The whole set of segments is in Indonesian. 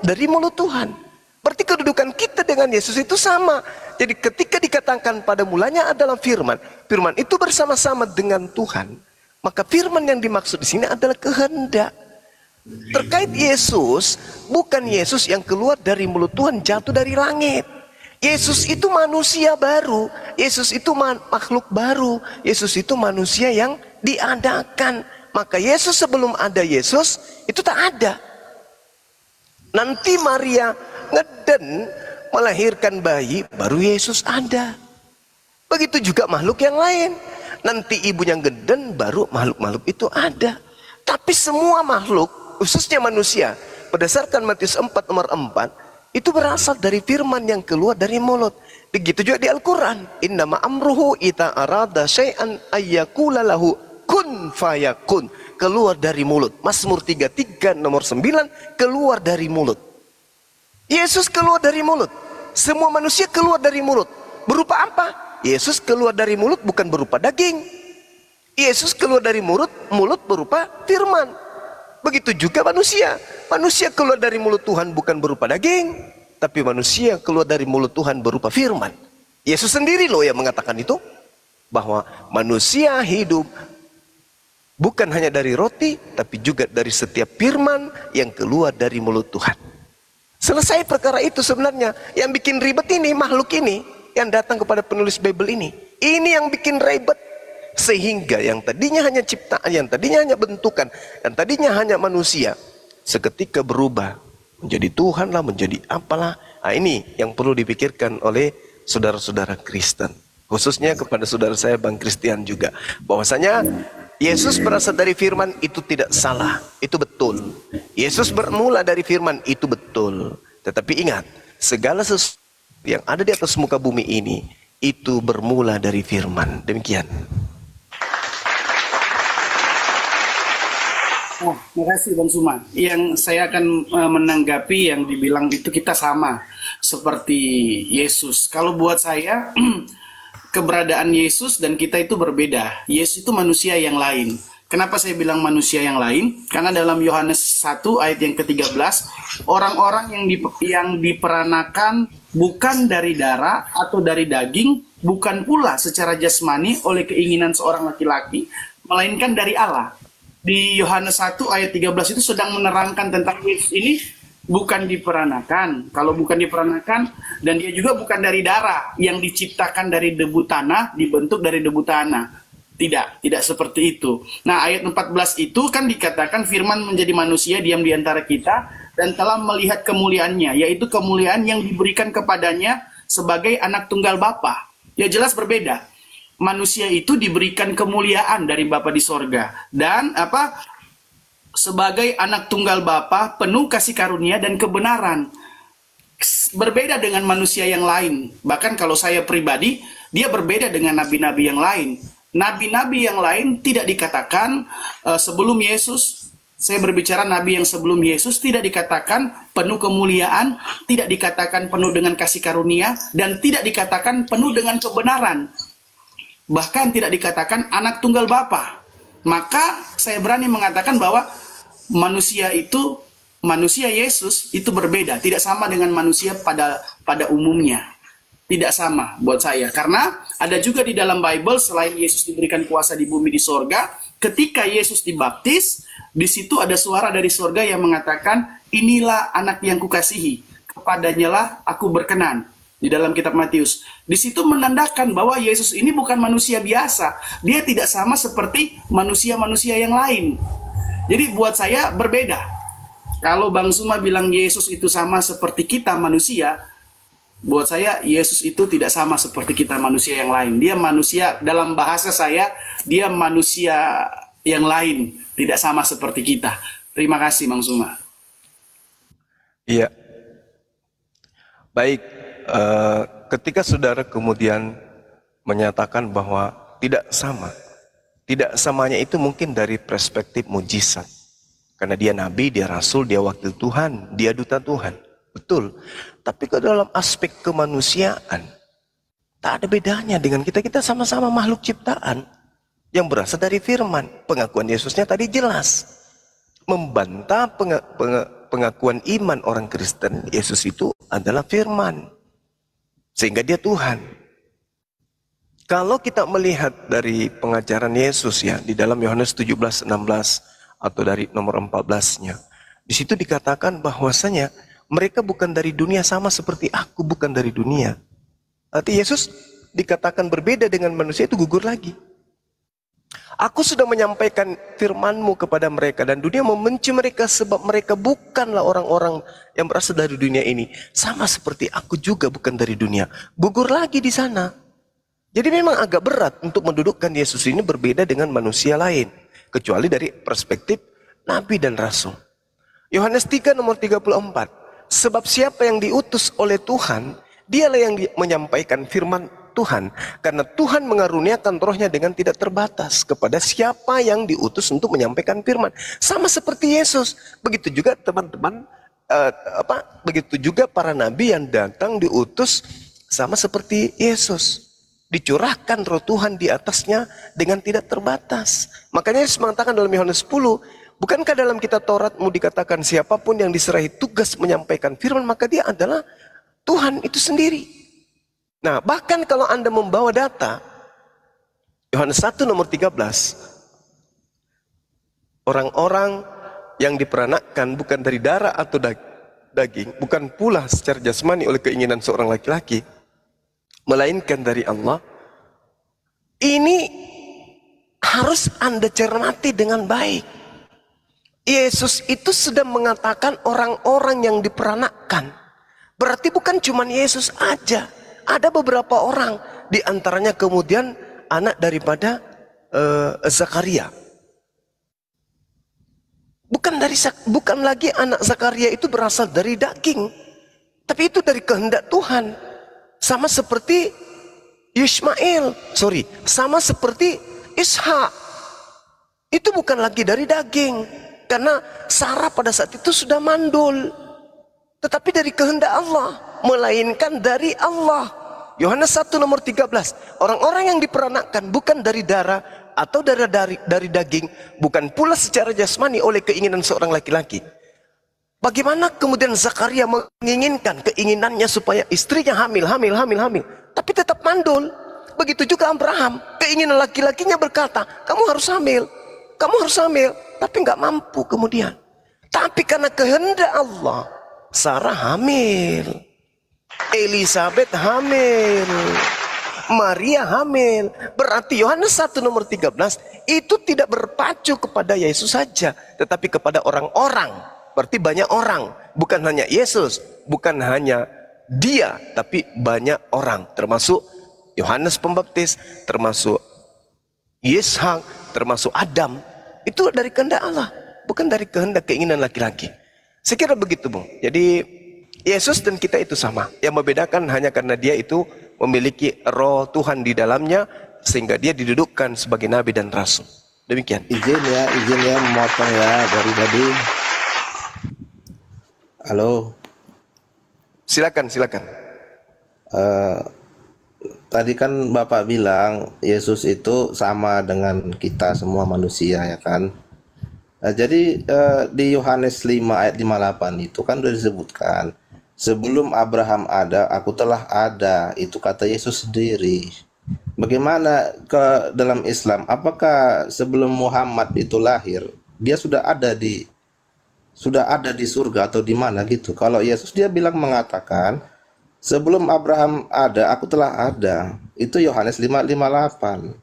dari mulut Tuhan. Berarti kedudukan kita dengan Yesus itu sama. Jadi ketika dikatakan pada mulanya adalah firman, firman itu bersama-sama dengan Tuhan, maka firman yang dimaksud di sini adalah kehendak. Terkait Yesus, bukan Yesus yang keluar dari mulut Tuhan jatuh dari langit. Yesus itu manusia baru, Yesus itu makhluk baru, Yesus itu manusia yang diadakan. Maka Yesus sebelum ada Yesus itu tak ada. Nanti Maria ngeden melahirkan bayi, baru Yesus ada. Begitu juga makhluk yang lain. Nanti ibunya ngeden, baru makhluk-makhluk itu ada. Tapi semua makhluk, khususnya manusia, berdasarkan Matius 4 nomor 4, itu berasal dari firman yang keluar dari mulut. Begitu juga di Al-Quran. Innama amruhu ita arada syai'an ayyakula lahu kun fayakun. Keluar dari mulut. Mazmur 33 nomor 9, keluar dari mulut. Yesus keluar dari mulut. Semua manusia keluar dari mulut. Berupa apa? Yesus keluar dari mulut bukan berupa daging. Yesus keluar dari mulut berupa firman. Begitu juga manusia. Manusia keluar dari mulut Tuhan bukan berupa daging, tapi manusia keluar dari mulut Tuhan berupa firman. Yesus sendiri loh yang mengatakan itu, bahwa manusia hidup bukan hanya dari roti, tapi juga dari setiap firman yang keluar dari mulut Tuhan. Selesai perkara itu sebenarnya. Yang bikin ribet ini, makhluk ini, yang datang kepada penulis Bible ini. Ini yang bikin ribet. Sehingga yang tadinya hanya ciptaan, yang tadinya hanya bentukan, yang tadinya hanya manusia, seketika berubah menjadi Tuhan lah, menjadi apalah. Nah, ini yang perlu dipikirkan oleh saudara-saudara Kristen, khususnya kepada saudara saya Bang Christian juga, bahwasanya Yesus berasal dari firman itu tidak salah, itu betul. Yesus bermula dari firman itu betul. Tetapi ingat, segala sesuatu yang ada di atas muka bumi ini itu bermula dari firman. Demikian. Oh, terima kasih Bang Suman. Yang saya akan menanggapi yang dibilang itu kita sama seperti Yesus. Kalau buat saya keberadaan Yesus dan kita itu berbeda. Yesus itu manusia yang lain. Kenapa saya bilang manusia yang lain? Karena dalam Yohanes 1 ayat yang ke-13, orang-orang yang diperanakan bukan dari darah atau dari daging, bukan pula secara jasmani oleh keinginan seorang laki-laki, melainkan dari Allah. Di Yohanes 1 ayat 13 itu sedang menerangkan tentang Yesus ini bukan diperanakan. Kalau bukan diperanakan, dan dia juga bukan dari darah yang diciptakan dari debu tanah, dibentuk dari debu tanah. Tidak seperti itu. Nah, ayat 14 itu kan dikatakan firman menjadi manusia, diam di antara kita, dan telah melihat kemuliaannya, yaitu kemuliaan yang diberikan kepadanya sebagai anak tunggal Bapa. Ya jelas berbeda. Manusia itu diberikan kemuliaan dari Bapa di sorga, dan sebagai anak tunggal Bapa penuh kasih karunia dan kebenaran. Berbeda dengan manusia yang lain. Bahkan kalau saya pribadi, dia berbeda dengan nabi-nabi yang lain. Nabi-nabi yang lain tidak dikatakan sebelum Yesus. Saya berbicara nabi yang sebelum Yesus tidak dikatakan penuh kemuliaan, tidak dikatakan penuh dengan kasih karunia, dan tidak dikatakan penuh dengan kebenaran. Bahkan tidak dikatakan anak tunggal Bapa. Maka saya berani mengatakan bahwa manusia Yesus itu berbeda, tidak sama dengan manusia pada umumnya. Tidak sama buat saya. Karena ada juga di dalam Bible, selain Yesus diberikan kuasa di bumi di sorga, ketika Yesus dibaptis, di situ ada suara dari sorga yang mengatakan, inilah anak yang kukasihi, kepadanya lah aku berkenan. Di dalam kitab Matius. Di situ menandakan bahwa Yesus ini bukan manusia biasa. Dia tidak sama seperti manusia-manusia yang lain. Jadi buat saya berbeda. Kalau Bang Suma bilang Yesus itu sama seperti kita manusia, buat saya Yesus itu tidak sama seperti kita manusia yang lain. Dia manusia, dalam bahasa saya, dia manusia yang lain. Tidak sama seperti kita. Terima kasih Bang Suma. Iya. Baik. Ketika saudara kemudian menyatakan bahwa tidak sama, tidak samanya itu mungkin dari perspektif mujizat, karena dia nabi, dia rasul, dia wakil Tuhan, dia duta Tuhan, betul. Tapi ke dalam aspek kemanusiaan tak ada bedanya dengan kita. Kita sama-sama makhluk ciptaan yang berasal dari firman. Pengakuan Yesusnya tadi jelas membantah pengakuan iman orang Kristen, Yesus itu adalah firman. Sehingga dia Tuhan. Kalau kita melihat dari pengajaran Yesus ya, di dalam Yohanes 17:16 atau dari nomor 14-nya, di situ dikatakan bahwasanya mereka bukan dari dunia sama seperti aku bukan dari dunia. Arti Yesus dikatakan berbeda dengan manusia itu gugur lagi. Aku sudah menyampaikan firman-Mu kepada mereka dan dunia membenci mereka sebab mereka bukanlah orang-orang yang berasal dari dunia ini. Sama seperti aku juga bukan dari dunia. Gugur lagi di sana. Jadi memang agak berat untuk mendudukkan Yesus ini berbeda dengan manusia lain. Kecuali dari perspektif Nabi dan Rasul. Yohanes 3 nomor 34. Sebab siapa yang diutus oleh Tuhan, dialah yang menyampaikan firman Tuhan, karena Tuhan mengaruniakan rohnya dengan tidak terbatas kepada siapa yang diutus untuk menyampaikan firman. Sama seperti Yesus. Begitu juga teman-teman, begitu juga para nabi yang datang diutus sama seperti Yesus. Dicurahkan roh Tuhan di atasnya dengan tidak terbatas. Makanya Yesus mengatakan dalam Yohanes 10, bukankah dalam kitab Tauratmu dikatakan siapapun yang diserahi tugas menyampaikan firman, maka dia adalah Tuhan itu sendiri. Nah, bahkan kalau Anda membawa data, Yohanes 1 nomor 13, orang-orang yang diperanakkan bukan dari darah atau daging, bukan pula secara jasmani oleh keinginan seorang laki-laki, melainkan dari Allah. Ini harus Anda cermati dengan baik. Yesus itu sedang mengatakan orang-orang yang diperanakkan. Berarti bukan cuma Yesus aja. Ada beberapa orang, di antaranya kemudian anak daripada Zakaria. Bukan lagi anak Zakaria itu berasal dari daging, tapi itu dari kehendak Tuhan. Sama seperti sama seperti Ishak. Itu bukan lagi dari daging, karena Sarah pada saat itu sudah mandul. Tetapi dari kehendak Allah, melainkan dari Allah. Yohanes 1 nomor 13. Orang-orang yang diperanakkan bukan dari darah atau dari daging, bukan pula secara jasmani oleh keinginan seorang laki-laki. Bagaimana kemudian Zakaria menginginkan keinginannya supaya istrinya hamil, tapi tetap mandul. Begitu juga Abraham, keinginan laki-lakinya berkata, kamu harus hamil, tapi nggak mampu kemudian. Tapi karena kehendak Allah, Sarah hamil, Elizabeth hamil, Maria hamil. Berarti Yohanes 1 nomor 13 itu tidak berpacu kepada Yesus saja, tetapi kepada orang-orang. Berarti banyak orang, bukan hanya Yesus, bukan hanya dia, tapi banyak orang, termasuk Yohanes Pembaptis, termasuk Ishak, termasuk Adam. Itu dari kehendak Allah, bukan dari kehendak keinginan laki-laki. Saya kira begitu, Bung. Jadi Yesus dan kita itu sama. Yang membedakan hanya karena dia itu memiliki roh Tuhan di dalamnya, sehingga dia didudukkan sebagai nabi dan rasul. Demikian. Izin ya memotong ya dari tadi. Halo. Silakan. Tadi kan Bapak bilang Yesus itu sama dengan kita semua manusia ya kan. Jadi di Yohanes 5 ayat 58 itu kan sudah disebutkan, sebelum Abraham ada, aku telah ada. Itu kata Yesus sendiri. Bagaimana ke dalam Islam? Apakah sebelum Muhammad itu lahir, dia sudah ada di surga atau di mana gitu? Kalau Yesus dia mengatakan, sebelum Abraham ada, aku telah ada. Itu Yohanes 5:58.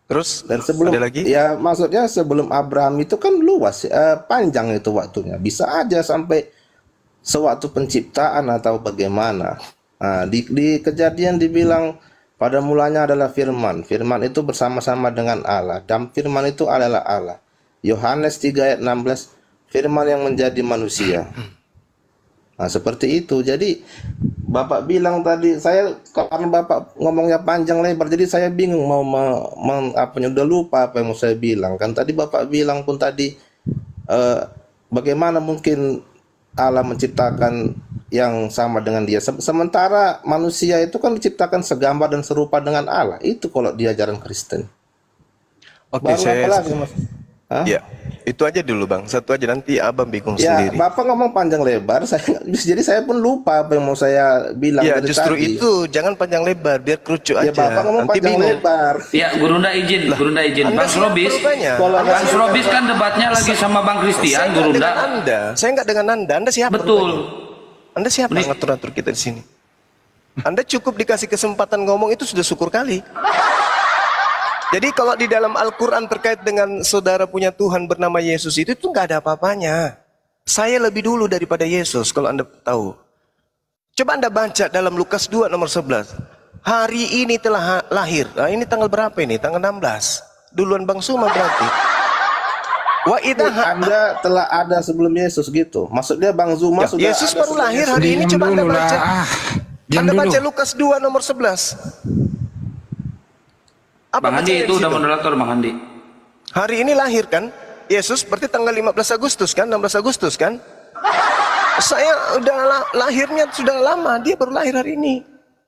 Terus dan sebelum ada lagi? Ya maksudnya sebelum Abraham itu kan luas, panjang itu waktunya. Bisa aja sampai sewaktu penciptaan atau bagaimana. Nah, di Kejadian dibilang pada mulanya adalah firman. Firman itu bersama-sama dengan Allah, dan firman itu adalah Allah. Yohanes 3 ayat 16, firman yang menjadi manusia. Nah, seperti itu. Jadi Bapak bilang tadi, karena Bapak ngomongnya panjang lebar, jadi saya bingung mau udah lupa apa yang mau saya bilang. Kan tadi Bapak bilang pun tadi, bagaimana mungkin Allah menciptakan yang sama dengan dia, sementara manusia itu kan diciptakan segambar dan serupa dengan Allah. Itu kalau di ajaran Kristen. Oke, Baru apa lagi, Mas? Ya, Itu aja dulu Bang, satu aja nanti Abang bingung Ya, sendiri. Bapak ngomong panjang lebar, jadi saya pun lupa apa yang mau saya bilang Ya dari justru tadi. itu, jangan panjang lebar, biar kerucut Ya, aja. Bapak ngomong Nanti panjang bingung. lebar. Ya, Gurunda izin. Anda Bang siapa Robis. rupanya? Kalau Anda Bang Anda- Robis kan debatnya lagi sama Bang Saya Christian, nggak Gurunda. dengan Anda, saya nggak dengan Anda. Anda siapa? Betul. rupanya? Anda siapa Ini- ngatur-ngatur kita di sini? Anda cukup dikasih kesempatan ngomong itu sudah syukur kali. Jadi kalau di dalam Al-Quran terkait dengan saudara punya Tuhan bernama Yesus itu nggak ada apa-apanya. Saya lebih dulu daripada Yesus kalau Anda tahu. Coba Anda baca dalam Lukas 2 nomor 11. Hari ini telah lahir. Nah, ini tanggal berapa ini? Tanggal 16. Duluan Bang Suma berarti. Wa idha Anda telah ada sebelum Yesus gitu. Maksudnya Bang Zuma Ya, sudah Yesus ada baru sebelum lahir Yesus. hari ini. Coba Anda dulu baca. lah. Diam Anda dulu. baca Lukas 2 nomor 11. Apa Bang Andi bacanya itu di udah situ? moderator, Bang Andi. Hari ini lahir kan? Yesus berarti tanggal 15 Agustus kan? 16 Agustus kan? Saya udah lahirnya sudah lama, dia baru lahir hari ini.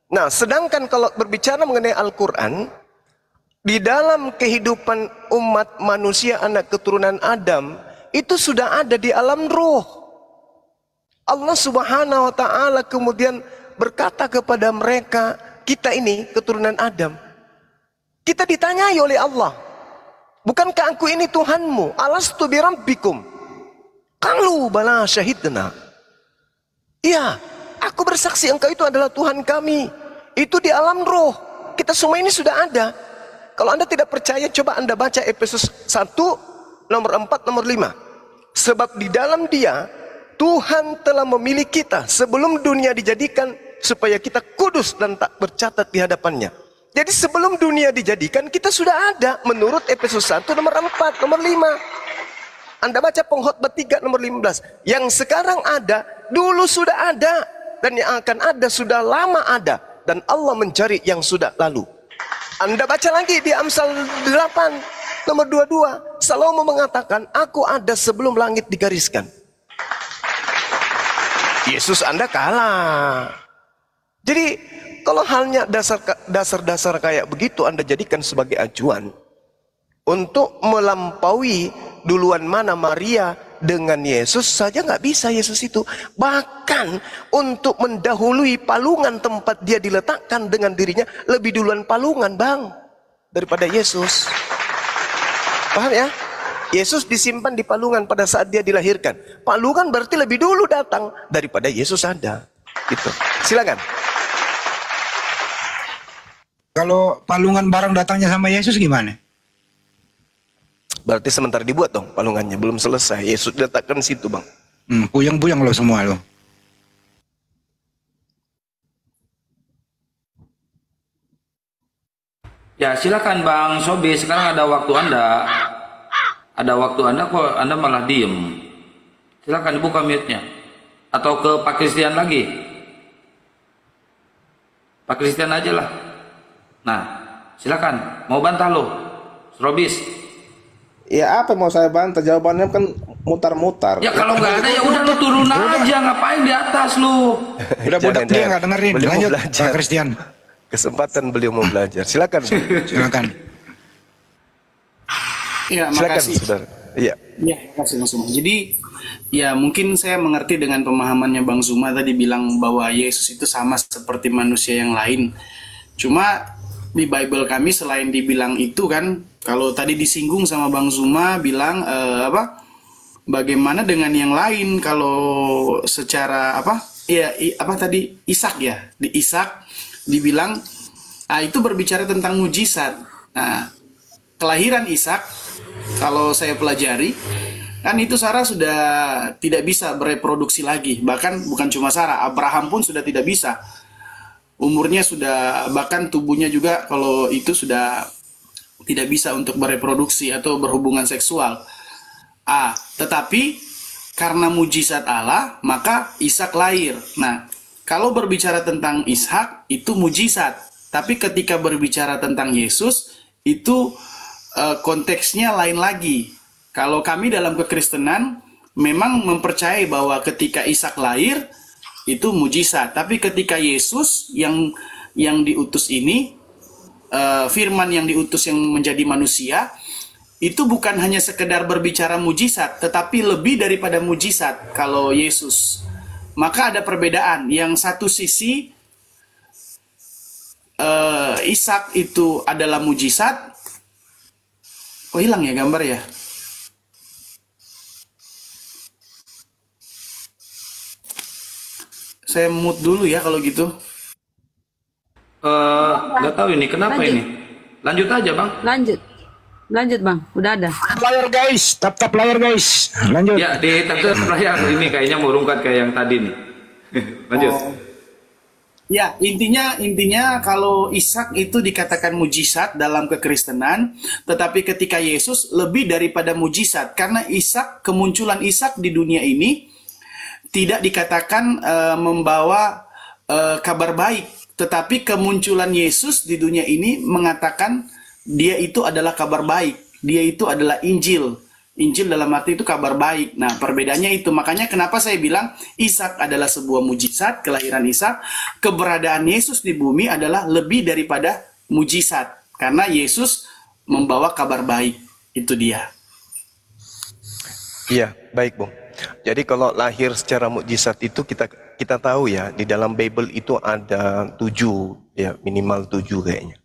Nah, sedangkan kalau berbicara mengenai Al-Quran, di dalam kehidupan umat manusia anak keturunan Adam, itu sudah ada di alam roh. Allah Subhanahu wa Ta'ala kemudian berkata kepada mereka, kita ini keturunan Adam. Kita ditanyai oleh Allah, bukankah aku ini Tuhanmu? Alastu birabbikum? Qalu bala syahidna. Iya, aku bersaksi engkau itu adalah Tuhan kami. Itu di alam roh. Kita semua ini sudah ada. Kalau Anda tidak percaya, coba Anda baca Efesus 1 nomor 4 nomor 5. Sebab di dalam Dia Tuhan telah memilih kita sebelum dunia dijadikan supaya kita kudus dan tak bercatat di hadapannya. Jadi sebelum dunia dijadikan kita sudah ada menurut Efesus 1 nomor 4 nomor 5. Anda baca Pengkhotbah 3 nomor 15. Yang sekarang ada dulu sudah ada, dan yang akan ada sudah lama ada, dan Allah mencari yang sudah lalu. Anda baca lagi di Amsal 8 nomor 22. Salomo mengatakan, aku ada sebelum langit digariskan. Yesus Anda kalah. Jadi kalau halnya dasar-dasar kayak begitu Anda jadikan sebagai acuan untuk melampaui duluan mana Maria dengan Yesus saja nggak bisa Yesus itu. Bahkan untuk mendahului palungan tempat dia diletakkan dengan dirinya lebih duluan palungan Bang daripada Yesus. Paham ya? Yesus disimpan di palungan pada saat dia dilahirkan. Palungan berarti lebih dulu datang daripada Yesus ada. Gitu. Silakan. Kalau palungan barang datangnya sama Yesus gimana? Berarti sementara dibuat dong palungannya, belum selesai. Yesus diletakkan situ Bang. Puyeng-puyeng lo semua lo. Ya, silakan Bang Sobi, sekarang ada waktu Anda. Ada waktu Anda kok Anda malah diem. Silakan dibuka mute-nya. Atau ke Pak Christian lagi. Pak Christian aja lah. Nah, silakan. Mau bantah lo, Robis. Ya apa mau saya bantah? Jawabannya kan mutar-mutar. Ya kalau nggak ada ya udah lu turun aja, ngapain di atas lu? Udah bodoh dia nggak dengerin. Beliau mau Lanjut belajar. Pak Christian. Kesempatan beliau mau belajar. Silakan. Silakan. Ya, Silakan makasih. Saudara. Iya. Ya, makasih Bang Zuma. Jadi, ya mungkin saya mengerti dengan pemahamannya Bang Zuma tadi bilang bahwa Yesus itu sama seperti manusia yang lain. Cuma di Bible kami selain dibilang itu kan, kalau tadi disinggung sama Bang Zuma bilang bagaimana dengan yang lain kalau secara apa tadi Ishak ya, di Ishak dibilang itu berbicara tentang mujizat. Nah, kelahiran Ishak kalau saya pelajari kan itu Sarah sudah tidak bisa bereproduksi lagi, bahkan bukan cuma Sarah, Abraham pun sudah tidak bisa. Umurnya sudah, bahkan tubuhnya juga kalau itu sudah tidak bisa untuk bereproduksi atau berhubungan seksual. Tetapi karena mujizat Allah, maka Ishak lahir. Nah, kalau berbicara tentang Ishak itu mujizat, tapi ketika berbicara tentang Yesus itu konteksnya lain lagi. Kalau kami dalam kekristenan memang mempercayai bahwa ketika Ishak lahir itu mujizat, tapi ketika Yesus yang diutus ini, firman yang diutus yang menjadi manusia itu bukan hanya sekedar berbicara mujizat, tetapi lebih daripada mujizat kalau Yesus. Maka ada perbedaan. Yang satu sisi Ishak itu adalah mujizat. Oh, hilang ya gambar ya? Saya mute dulu ya kalau gitu. Nggak tahu ini kenapa Lanjut. ini. Lanjut aja bang. Lanjut bang, udah ada. Layar guys, tap layar guys. Lanjut. Ya di tata layar ini kayaknya mau rungkat kayak yang tadi nih. Lanjut. Ya, intinya kalau Ishak itu dikatakan mujizat dalam kekristenan, tetapi ketika Yesus lebih daripada mujizat, karena kemunculan Ishak di dunia ini tidak dikatakan membawa kabar baik, tetapi kemunculan Yesus di dunia ini mengatakan dia itu adalah kabar baik, dia itu adalah Injil. Injil dalam arti itu kabar baik. Nah, perbedaannya itu. Makanya kenapa saya bilang Ishak adalah sebuah mujizat, kelahiran Ishak. Keberadaan Yesus di bumi adalah lebih daripada mujizat. Karena Yesus membawa kabar baik. Itu dia. Iya, baik Bung. Jadi kalau lahir secara mukjizat itu kita tahu ya, di dalam Bible itu ada 7, ya minimal 7 kayaknya.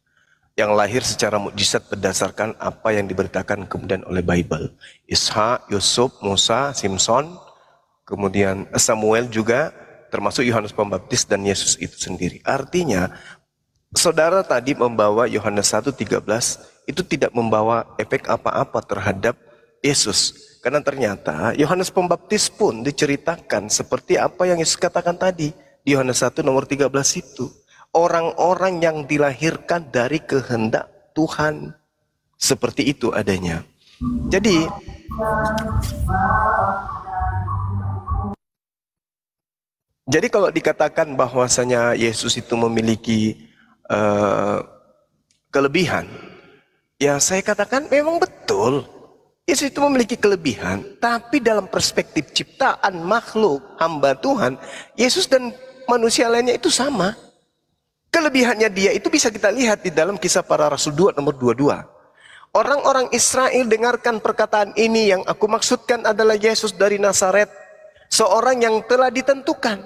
Yang lahir secara mukjizat berdasarkan apa yang diberitakan kemudian oleh Bible. Ishak, Yusuf, Musa, Simpson, kemudian Samuel juga, termasuk Yohanes Pembaptis dan Yesus itu sendiri. Artinya, saudara tadi membawa Yohanes 1:13 itu tidak membawa efek apa-apa terhadap Yesus. Karena ternyata Yohanes Pembaptis pun diceritakan seperti apa yang Yesus katakan tadi di Yohanes 1 nomor 13 itu. Orang-orang yang dilahirkan dari kehendak Tuhan. Seperti itu adanya. Jadi kalau dikatakan bahwasanya Yesus itu memiliki kelebihan, ya saya katakan memang betul. Yesus itu memiliki kelebihan, tapi dalam perspektif ciptaan makhluk hamba Tuhan, Yesus dan manusia lainnya itu sama. Kelebihannya dia itu bisa kita lihat di dalam Kisah Para Rasul 2 nomor 22. Orang-orang Israel dengarkan perkataan ini, yang aku maksudkan adalah Yesus dari Nazaret, seorang yang telah ditentukan.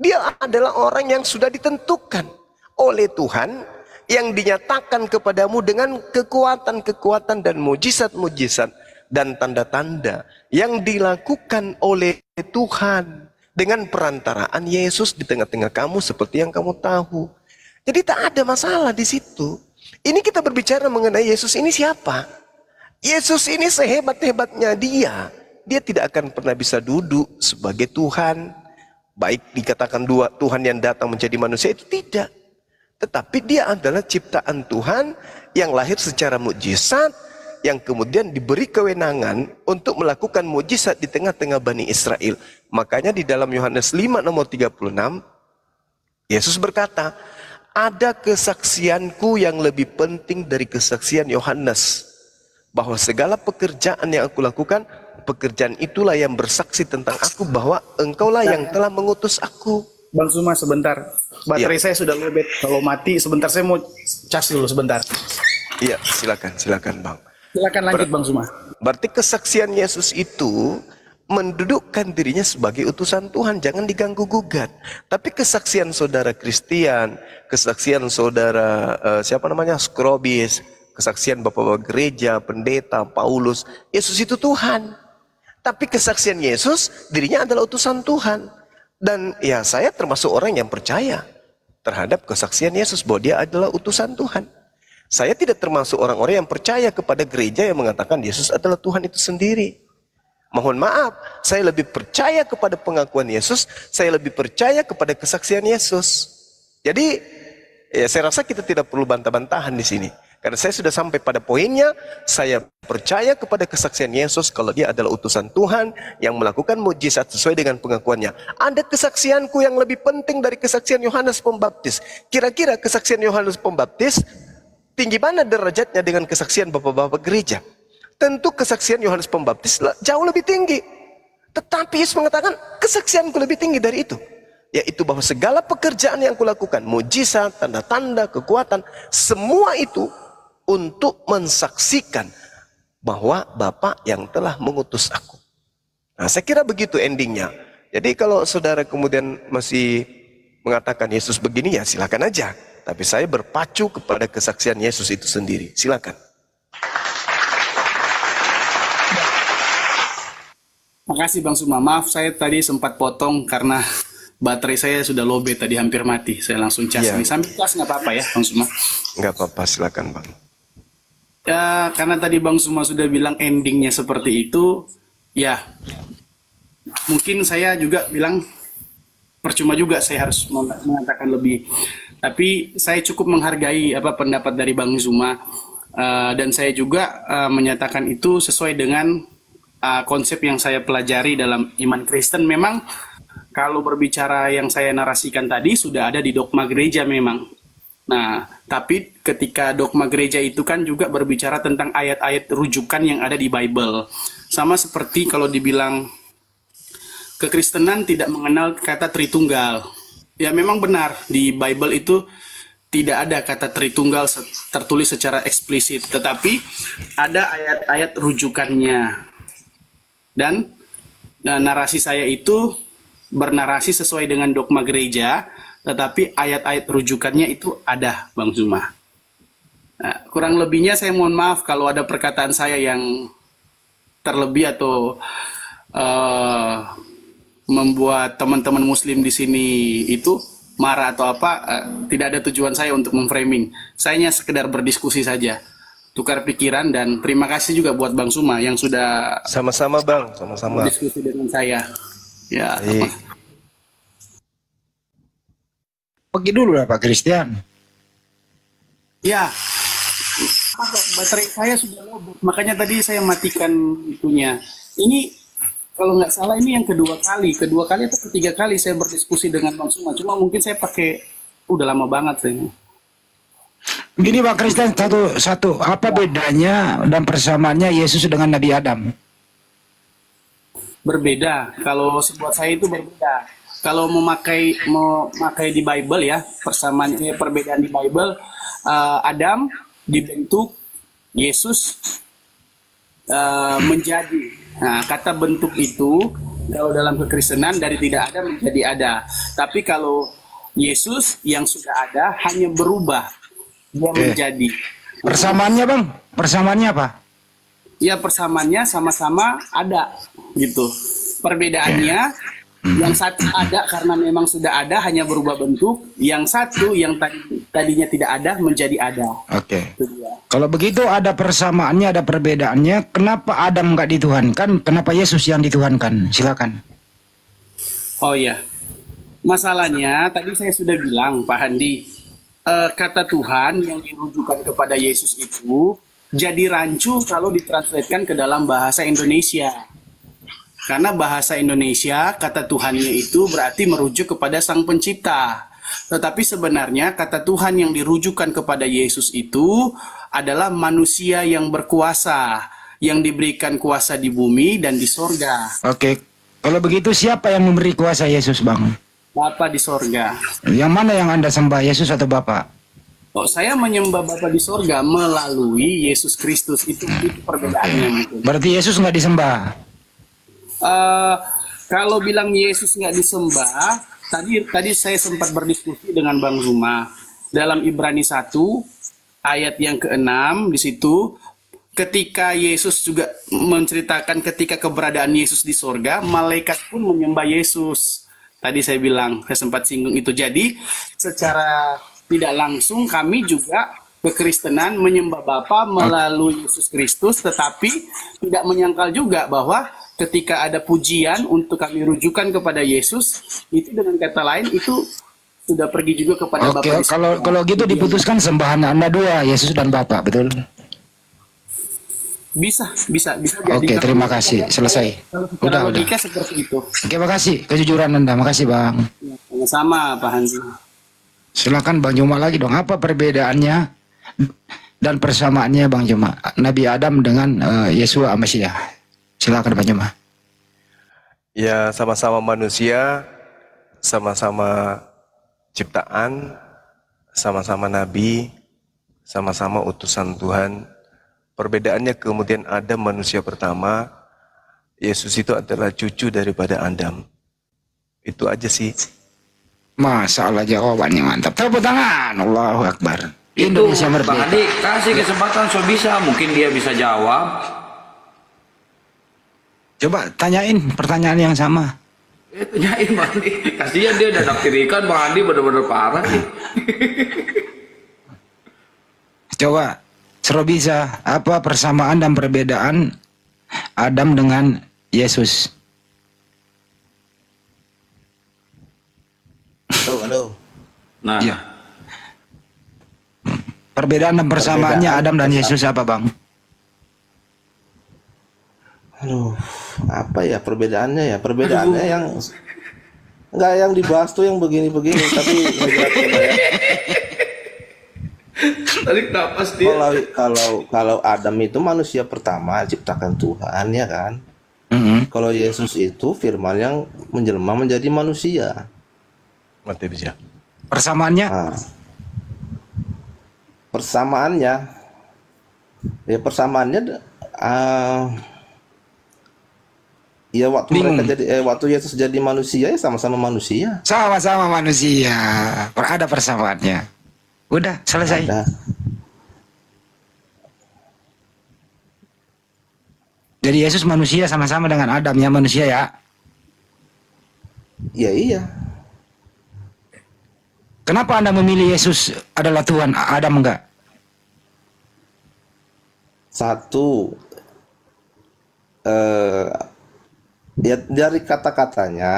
Dia adalah orang yang sudah ditentukan oleh Tuhan, yang dinyatakan kepadamu dengan kekuatan-kekuatan dan mujizat-mujizat dan tanda-tanda yang dilakukan oleh Tuhan dengan perantaraan Yesus di tengah-tengah kamu seperti yang kamu tahu. Jadi tak ada masalah di situ. Ini kita berbicara mengenai Yesus ini siapa? Yesus ini sehebat-hebatnya dia tidak akan pernah bisa duduk sebagai Tuhan. Baik dikatakan Tuhan yang datang menjadi manusia, itu tidak. Tetapi dia adalah ciptaan Tuhan yang lahir secara mukjizat, yang kemudian diberi kewenangan untuk melakukan mukjizat di tengah-tengah Bani Israel. Makanya di dalam Yohanes 5 nomor 36, Yesus berkata, ada kesaksianku yang lebih penting dari kesaksian Yohanes, bahwa segala pekerjaan yang aku lakukan, pekerjaan itulah yang bersaksi tentang aku, bahwa engkaulah yang telah mengutus aku. Bang Suma sebentar. Baterai saya sudah lowbat. Kalau mati sebentar, saya mau cas dulu sebentar. Iya, silakan Bang. Silakan lanjut Bang Suma. Berarti kesaksian Yesus itu mendudukkan dirinya sebagai utusan Tuhan, jangan diganggu gugat. Tapi kesaksian saudara Kristian, kesaksian saudara Skrobis, kesaksian bapak-bapak gereja, pendeta, Paulus, Yesus itu Tuhan. Tapi kesaksian Yesus, dirinya adalah utusan Tuhan. Dan ya saya termasuk orang yang percaya terhadap kesaksian Yesus bahwa dia adalah utusan Tuhan. Saya tidak termasuk orang-orang yang percaya kepada gereja yang mengatakan Yesus adalah Tuhan itu sendiri. Mohon maaf, saya lebih percaya kepada pengakuan Yesus, saya lebih percaya kepada kesaksian Yesus. Jadi, ya saya rasa kita tidak perlu bantah-bantahan di sini. Karena saya sudah sampai pada poinnya, saya percaya kepada kesaksian Yesus kalau dia adalah utusan Tuhan yang melakukan mukjizat sesuai dengan pengakuannya. Ada kesaksianku yang lebih penting dari kesaksian Yohanes Pembaptis. Kira-kira kesaksian Yohanes Pembaptis tinggi mana derajatnya dengan kesaksian bapak-bapak gereja? Tentu kesaksian Yohanes Pembaptis jauh lebih tinggi. Tetapi Yesus mengatakan kesaksianku lebih tinggi dari itu. Yaitu bahwa segala pekerjaan yang kulakukan, mujizat, tanda-tanda, kekuatan, semua itu untuk mensaksikan bahwa Bapa yang telah mengutus aku. Nah, saya kira begitu endingnya. Jadi kalau saudara kemudian masih mengatakan Yesus begini, ya silakan aja. Tapi saya berpacu kepada kesaksian Yesus itu sendiri. Silakan. Makasih Bang Suma. Maaf saya tadi sempat potong karena baterai saya sudah lowbat tadi, hampir mati. Saya langsung cas Iya. nih. Sambil cas nggak apa-apa ya Bang Suma? Nggak apa-apa, silakan Bang. Ya, karena tadi Bang Suma sudah bilang endingnya seperti itu, ya mungkin saya juga bilang percuma juga saya harus mengatakan lebih. Tapi saya cukup menghargai pendapat dari Bang Zuma, dan saya juga menyatakan itu sesuai dengan konsep yang saya pelajari dalam iman Kristen. Memang kalau berbicara yang saya narasikan tadi sudah ada di dogma gereja memang. Nah, tapi ketika dogma gereja itu kan juga berbicara tentang ayat-ayat rujukan yang ada di Bible. Sama seperti kalau dibilang kekristenan tidak mengenal kata Tritunggal. Ya memang benar, di Bible itu tidak ada kata Tritunggal tertulis secara eksplisit, tetapi ada ayat-ayat rujukannya. Dan narasi saya itu bernarasi sesuai dengan dogma gereja, tetapi ayat-ayat rujukannya itu ada, Bang Zuma. Nah, kurang lebihnya saya mohon maaf kalau ada perkataan saya yang terlebih atau membuat teman-teman muslim di sini itu marah atau apa. Tidak ada tujuan saya untuk memframing. Saya hanya sekedar berdiskusi saja, tukar pikiran, dan terima kasih juga buat Bang Suma yang sudah Sama-sama Bang, sama-sama. berdiskusi dengan saya. Ya, Baik. Pergi dulu lah Pak Christian. ya, baterai saya sudah lowbat, makanya tadi saya matikan itunya. Ini kalau nggak salah ini yang kedua kali atau ketiga kali saya berdiskusi dengan Bang Suma. Cuma mungkin saya pakai udah lama banget saya. Gini Pak Christian, satu apa bedanya dan persamaannya Yesus dengan Nabi Adam? Berbeda. Kalau buat saya itu berbeda. Kalau memakai di Bible ya, persamaan perbedaan di Bible, Adam dibentuk, Yesus menjadi. Nah, kata bentuk itu kalau dalam kekristenan dari tidak ada menjadi ada. Tapi kalau Yesus yang sudah ada hanya berubah, dia menjadi. Persamaannya Bang, persamaannya apa? Ya persamaannya sama-sama ada gitu. Perbedaannya yang satu ada karena memang sudah ada hanya berubah bentuk, yang satu yang tadinya tidak ada menjadi ada. Oke. Itu dia. Kalau begitu ada persamaannya, ada perbedaannya. Kenapa Adam nggak dituhankan? Kenapa Yesus yang dituhankan? Silakan. Oh iya, masalahnya tadi saya sudah bilang Pak Handi, kata Tuhan yang dirujukan kepada Yesus itu jadi rancu kalau ditranslatekan ke dalam bahasa Indonesia. Karena bahasa Indonesia kata Tuhannya itu berarti merujuk kepada Sang Pencipta. Tetapi sebenarnya kata Tuhan yang dirujukan kepada Yesus itu adalah manusia yang berkuasa, yang diberikan kuasa di bumi dan di sorga. Oke. Kalau begitu siapa yang memberi kuasa Yesus Bang? Bapa di sorga. Yang mana yang Anda sembah, Yesus atau Bapa? Oh, saya menyembah Bapa di sorga melalui Yesus Kristus. Itu perbedaannya mungkin. Berarti Yesus nggak disembah. Kalau bilang Yesus nggak disembah, tadi saya sempat berdiskusi dengan Bang Zuma dalam Ibrani 1 ayat yang ke-6 di situ, ketika Yesus juga menceritakan ketika keberadaan Yesus di sorga, malaikat pun menyembah Yesus. Tadi saya bilang, saya sempat singgung itu. Jadi secara tidak langsung kami juga kekristenan menyembah Bapa melalui Yesus Kristus, tetapi tidak menyangkal juga bahwa ketika ada pujian untuk kami rujukan kepada Yesus, itu dengan kata lain itu sudah pergi juga kepada Oke, Bapa. kalau gitu diputuskan sembahan Anda dua, Yesus dan Bapa, betul? Bisa jadi. Oke, terima kasih. Selesai. Kalau secara Udah. logika seperti itu. Oke, makasih kejujuran Anda. Makasih, Bang. Sama Pak Hanzi. Silakan Bang Juma lagi dong. Apa perbedaannya dan persamaannya Bang Juma? Nabi Adam dengan Yesua Mesias. Silakan Bang Juma. Ya, sama-sama manusia, sama-sama ciptaan, sama-sama nabi, sama-sama utusan Tuhan, Perbedaannya kemudian Adam manusia pertama, Yesus itu adalah cucu daripada Adam. Itu aja sih. Masalah jawabannya mantap. Tepuk tangan. Allahu Akbar. Itu Indonesia Bang merdeka. Andi kasih kesempatan so bisa, mungkin dia bisa jawab. Coba tanyain pertanyaan yang sama. Tanyain Bang Andi. Kasihan dia udah naktirikan Bang Andi benar-benar parah nih. Coba Serobisa, apa persamaan dan perbedaan Adam dengan Yesus? Halo. Nah, Ya. Perbedaan dan persamaannya Adam dan Yesus apa, Bang? Aduh, apa ya perbedaannya ya? Perbedaannya yang enggak yang dibahas tuh yang begini-begini, tapi ngejelaskan ya. tarik napas dia. Kalau Adam itu manusia pertama ciptakan Tuhan ya kan. Kalau Yesus itu firman yang menjelma menjadi manusia. Mati bisa. Persamaannya? Nah, persamaannya ya ya waktu Bingung. mereka jadi waktu Yesus jadi manusia ya sama-sama manusia. Sama-sama manusia. Ada persamaannya. Udah, selesai. Ada. Jadi Yesus manusia sama-sama dengan Adam ya, manusia ya. Ya iya. Kenapa Anda memilih Yesus adalah Tuhan, Adam enggak? Satu, ya dari kata-katanya,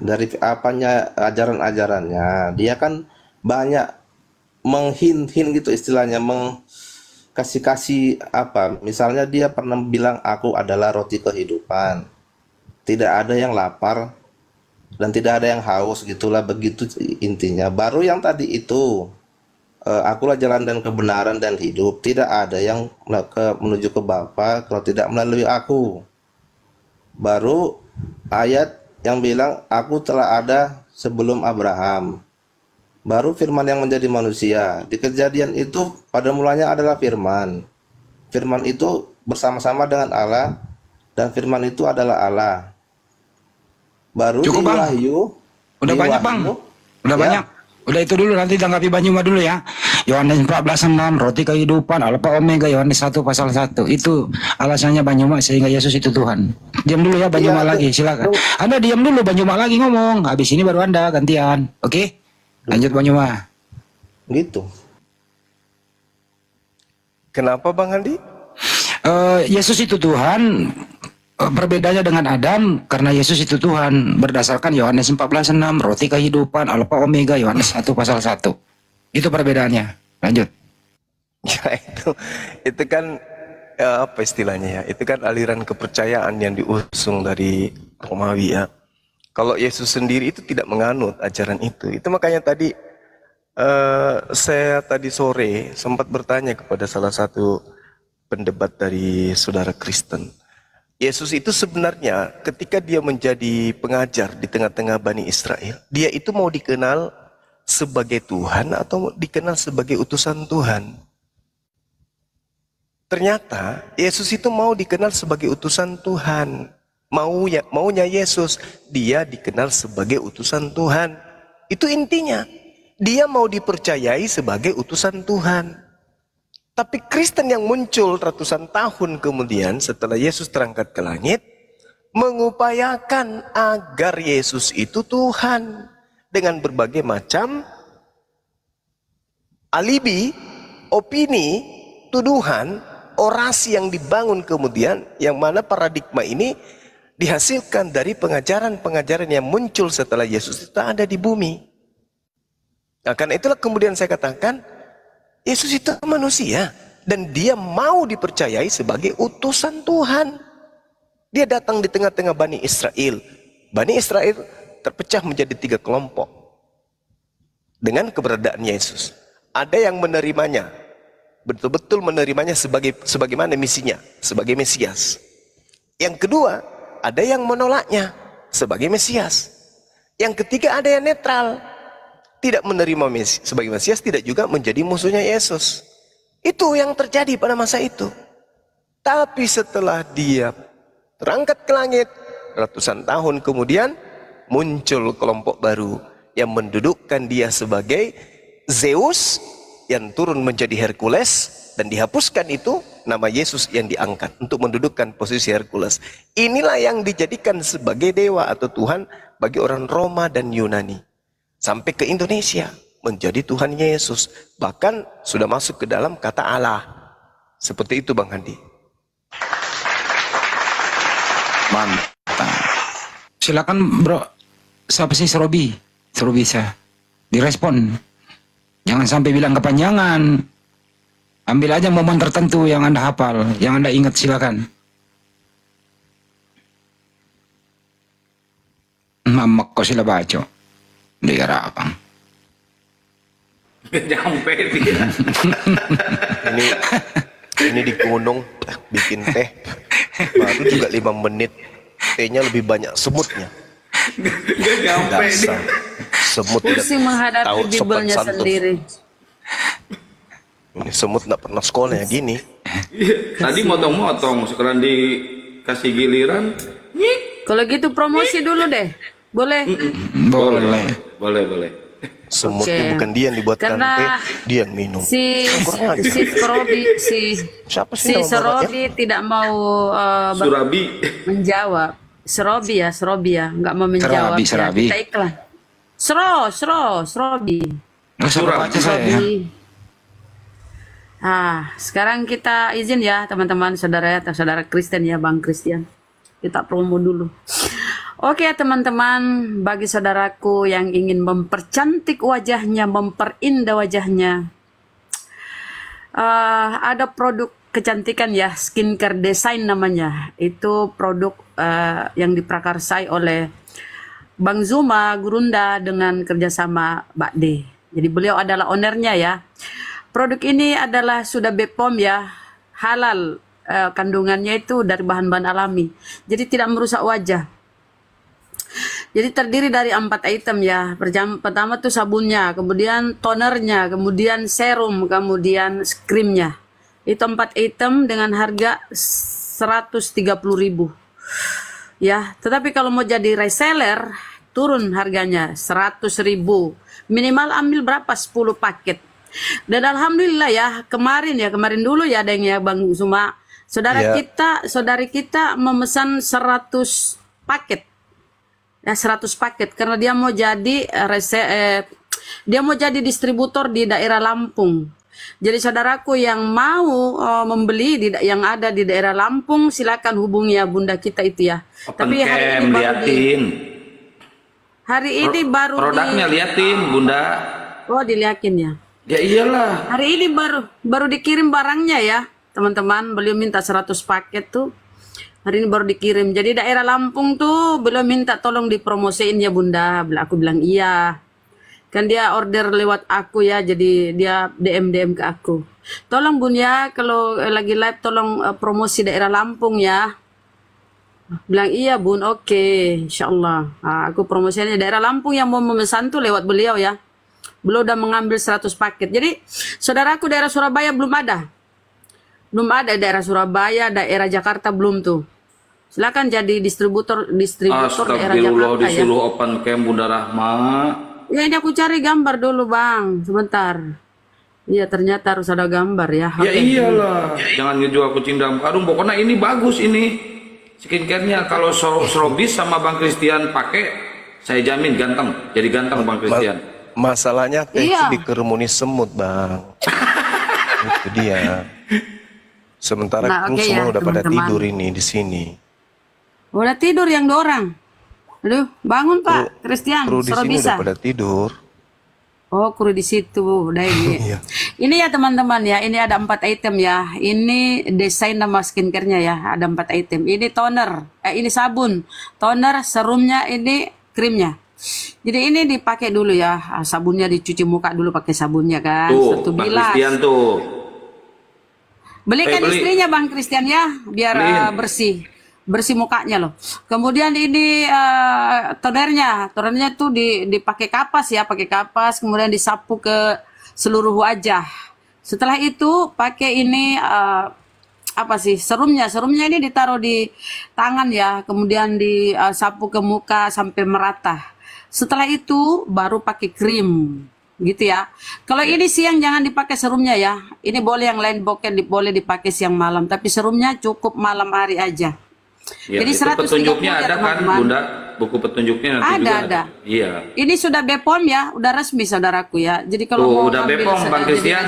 dari apanya ajaran-ajarannya, dia kan banyak menghin-hin gitu istilahnya, kasih apa? Misalnya dia pernah bilang aku adalah roti kehidupan, tidak ada yang lapar dan tidak ada yang haus, gitulah begitu intinya. Baru yang tadi itu, akulah jalan dan kebenaran dan hidup, tidak ada yang menuju ke Bapa kalau tidak melalui aku. Baru ayat yang bilang aku telah ada sebelum Abraham. Baru firman yang menjadi manusia. Di Kejadian itu pada mulanya adalah firman. Firman itu bersama-sama dengan Allah dan firman itu adalah Allah. Baru Cukup, di Bang. Wahyu. Udah di banyak, Bang. Udah ya. banyak. Udah itu dulu, nanti tanggapi Banyuma dulu ya. Yohanes 14:6, roti kehidupan, Alfa Omega, Yohanes 1 pasal 1. Itu alasannya Banyuma sehingga Yesus itu Tuhan. Diam dulu ya Banyuma Iya, lagi, silakan. Anda diam dulu, Banyuma lagi ngomong. Habis ini baru Anda gantian. Oke? Lanjut Banyuma. Gitu. Kenapa Bang Andi? Yesus itu Tuhan. Perbedaannya dengan Adam karena Yesus itu Tuhan berdasarkan Yohanes 14:6, roti kehidupan, Alfa Omega, Yohanes 1 pasal 1. Itu perbedaannya. Lanjut. Ya itu kan apa istilahnya ya? Itu kan aliran kepercayaan yang diusung dari Romawi ya. Kalau Yesus sendiri itu tidak menganut ajaran itu. Itu makanya tadi saya tadi sore sempat bertanya kepada salah satu pendebat dari saudara Kristen. Yesus itu sebenarnya ketika dia menjadi pengajar di tengah-tengah Bani Israel, dia itu mau dikenal sebagai Tuhan atau dikenal sebagai utusan Tuhan? Ternyata Yesus itu mau dikenal sebagai utusan Tuhan. Maunya Yesus, dia dikenal sebagai utusan Tuhan. Itu intinya. Dia mau dipercayai sebagai utusan Tuhan. Tapi Kristen yang muncul ratusan tahun kemudian setelah Yesus terangkat ke langit, mengupayakan agar Yesus itu Tuhan. Dengan berbagai macam alibi, opini, tuduhan, orasi yang dibangun kemudian, yang mana paradigma ini dihasilkan dari pengajaran-pengajaran yang muncul setelah Yesus itu ada di bumi. Nah, karena itulah kemudian saya katakan, Yesus itu manusia dan dia mau dipercayai sebagai utusan Tuhan. Dia datang di tengah-tengah Bani Israel. Bani Israel terpecah menjadi 3 kelompok dengan keberadaan Yesus. Ada yang menerimanya, betul-betul menerimanya sebagaimana misinya, sebagai Mesias. Yang kedua, ada yang menolaknya sebagai Mesias. Yang ketiga, ada yang netral, tidak menerima sebagai Mesias, tidak juga menjadi musuhnya Yesus. Itu yang terjadi pada masa itu. Tapi setelah dia terangkat ke langit, ratusan tahun kemudian muncul kelompok baru yang mendudukkan dia sebagai Zeus yang turun menjadi Hercules, dan dihapuskan itu nama Yesus yang diangkat untuk mendudukkan posisi Hercules. Inilah yang dijadikan sebagai dewa atau Tuhan bagi orang Roma dan Yunani. Sampai ke Indonesia menjadi Tuhannya Yesus. Bahkan sudah masuk ke dalam kata Allah. Seperti itu Bang Handi. Mantap. Silakan bro. Siapa sih Serobi? Serobi bisa direspon. Jangan sampai bilang kepanjangan. Ambil aja momen tertentu yang Anda hafal, yang Anda ingat, silakan. Mamak ko sila baco. Di Arabang. Nyampe dia. Ini di gunung bikin teh baru juga 5 menit, tehnya lebih banyak semutnya. Gak nyampe dia. Semut tidak Pusing menghadapi tahu sopan bibelnya santun. sendiri. Ini semut nggak pernah sekolah ya gini. Tadi motong-motong, sekarang dikasih giliran. Kalau gitu promosi dulu deh. Boleh? Boleh. Boleh. Semutnya Oke. bukan dia yang dibuatkan Karena teh, dia yang minum. Si Serobi Siapa sih si nama bapaknya? Serobi tidak mau Surabi. menjawab. Serobi ya, nggak mau menjawab. Serabi. Ya, kita iklan. Serobi. Suruh baca saya. Ya. Sekarang kita izin ya teman-teman, saudara Kristen ya, Bang Christian. Kita promo dulu. Oke ya teman-teman, bagi saudaraku yang ingin mempercantik wajahnya, memperindah wajahnya, ada produk kecantikan ya, skincare design namanya. Itu produk yang diprakarsai oleh Bang Zuma Gurunda dengan kerjasama Mbak D. Jadi beliau adalah ownernya ya. Produk ini adalah sudah BPOM ya, halal, kandungannya itu dari bahan-bahan alami. Jadi tidak merusak wajah. Jadi terdiri dari 4 item ya. Pertama tuh sabunnya, kemudian tonernya, kemudian serum, kemudian krimnya. Itu 4 item dengan harga 130.000. Ya, tetapi kalau mau jadi reseller turun harganya 100.000. Minimal ambil berapa? 10 paket. Dan alhamdulillah ya, kemarin dulu ya ada yang ya Bang Zuma. Saudari kita memesan 100 paket. Ya 100 paket karena dia mau jadi distributor di daerah Lampung. Jadi saudaraku yang mau membeli yang ada di daerah Lampung silakan hubungi ya bunda kita itu ya. Tapi hari ini baru Produknya liatin bunda. Oh diliatin ya. Ya iyalah. Hari ini baru dikirim barangnya ya teman-teman. Beliau minta 100 paket tuh. Hari ini baru dikirim. Jadi daerah Lampung tuh beliau minta tolong dipromosiin ya bunda. Aku bilang iya. Kan dia order lewat aku ya. Jadi dia DM ke aku. Tolong bun ya kalau lagi live tolong promosi daerah Lampung ya. Bilang iya bun, oke, insyaallah. Aku promosinya daerah Lampung yang mau memesan tuh lewat beliau ya. Beliau udah mengambil 100 paket. Jadi saudaraku daerah Surabaya belum ada. Belum ada daerah Surabaya, daerah Jakarta belum tuh. Silakan jadi distributor daerah Jakarta ya. Disuruh open camp Bunda Rahma. Ya ini aku cari gambar dulu bang, sebentar. Iya ternyata harus ada gambar ya. Ya iyalah. Jangan ngejual kucing dalam karung. Pokoknya ini bagus ini. Skincare-nya kalau Serobis sama Bang Christian pakai, saya jamin ganteng. Jadi ganteng Bang Christian. Masalahnya teh Iya. itu dikerumuni semut bang. Itu dia. Sementara Nah, oke semua ya, udah pada teman-teman. tidur ini di sini. Udah tidur yang 2 orang. Aduh, bangun Pak Christian, Kru di suruh sini bisa. udah pada tidur. Oh, kru di situ. Udah ini. Iya. Ini ya teman-teman ya, ini ada 4 item ya. Ini desain nama skincare-nya ya, ada 4 item. Ini toner, ini sabun, toner, serumnya, ini krimnya. Jadi ini dipakai dulu ya, sabunnya dicuci muka dulu pakai sabunnya kan. Tuh, Satu Bang bilas. Christian tuh. Belikan beli. istrinya Bang Christian ya, biar Beliin. bersih mukanya loh. Kemudian ini tonernya tuh dipakai kapas ya, pakai kapas, kemudian disapu ke seluruh wajah. Setelah itu pakai ini apa sih serumnya ini ditaruh di tangan ya, kemudian disapu ke muka sampai merata. Setelah itu baru pakai krim gitu ya. Kalau ini siang jangan dipakai serumnya ya. Ini boleh yang lain boleh dipakai siang malam, tapi serumnya cukup malam hari aja. Ya, Jadi itu 130 petunjuknya ya ada kan, teman-teman. Bunda? Buku petunjuknya nanti juga Ada. Iya. Ini sudah BPOM ya, udah resmi saudaraku ya. Jadi kalau Tuh, mau udah ambil Bepom, Bang jadi Christian.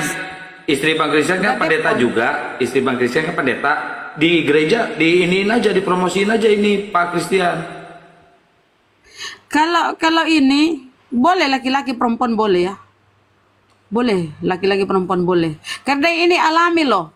Istri Bang Christian kan Udah pendeta Bepom. juga. Istri Bang Christian kan pendeta. Di gereja, diiniin aja, dipromosiin aja ini Pak Christian. Kalau ini boleh laki-laki perempuan boleh ya. Boleh, laki-laki perempuan boleh. Karena ini alami loh.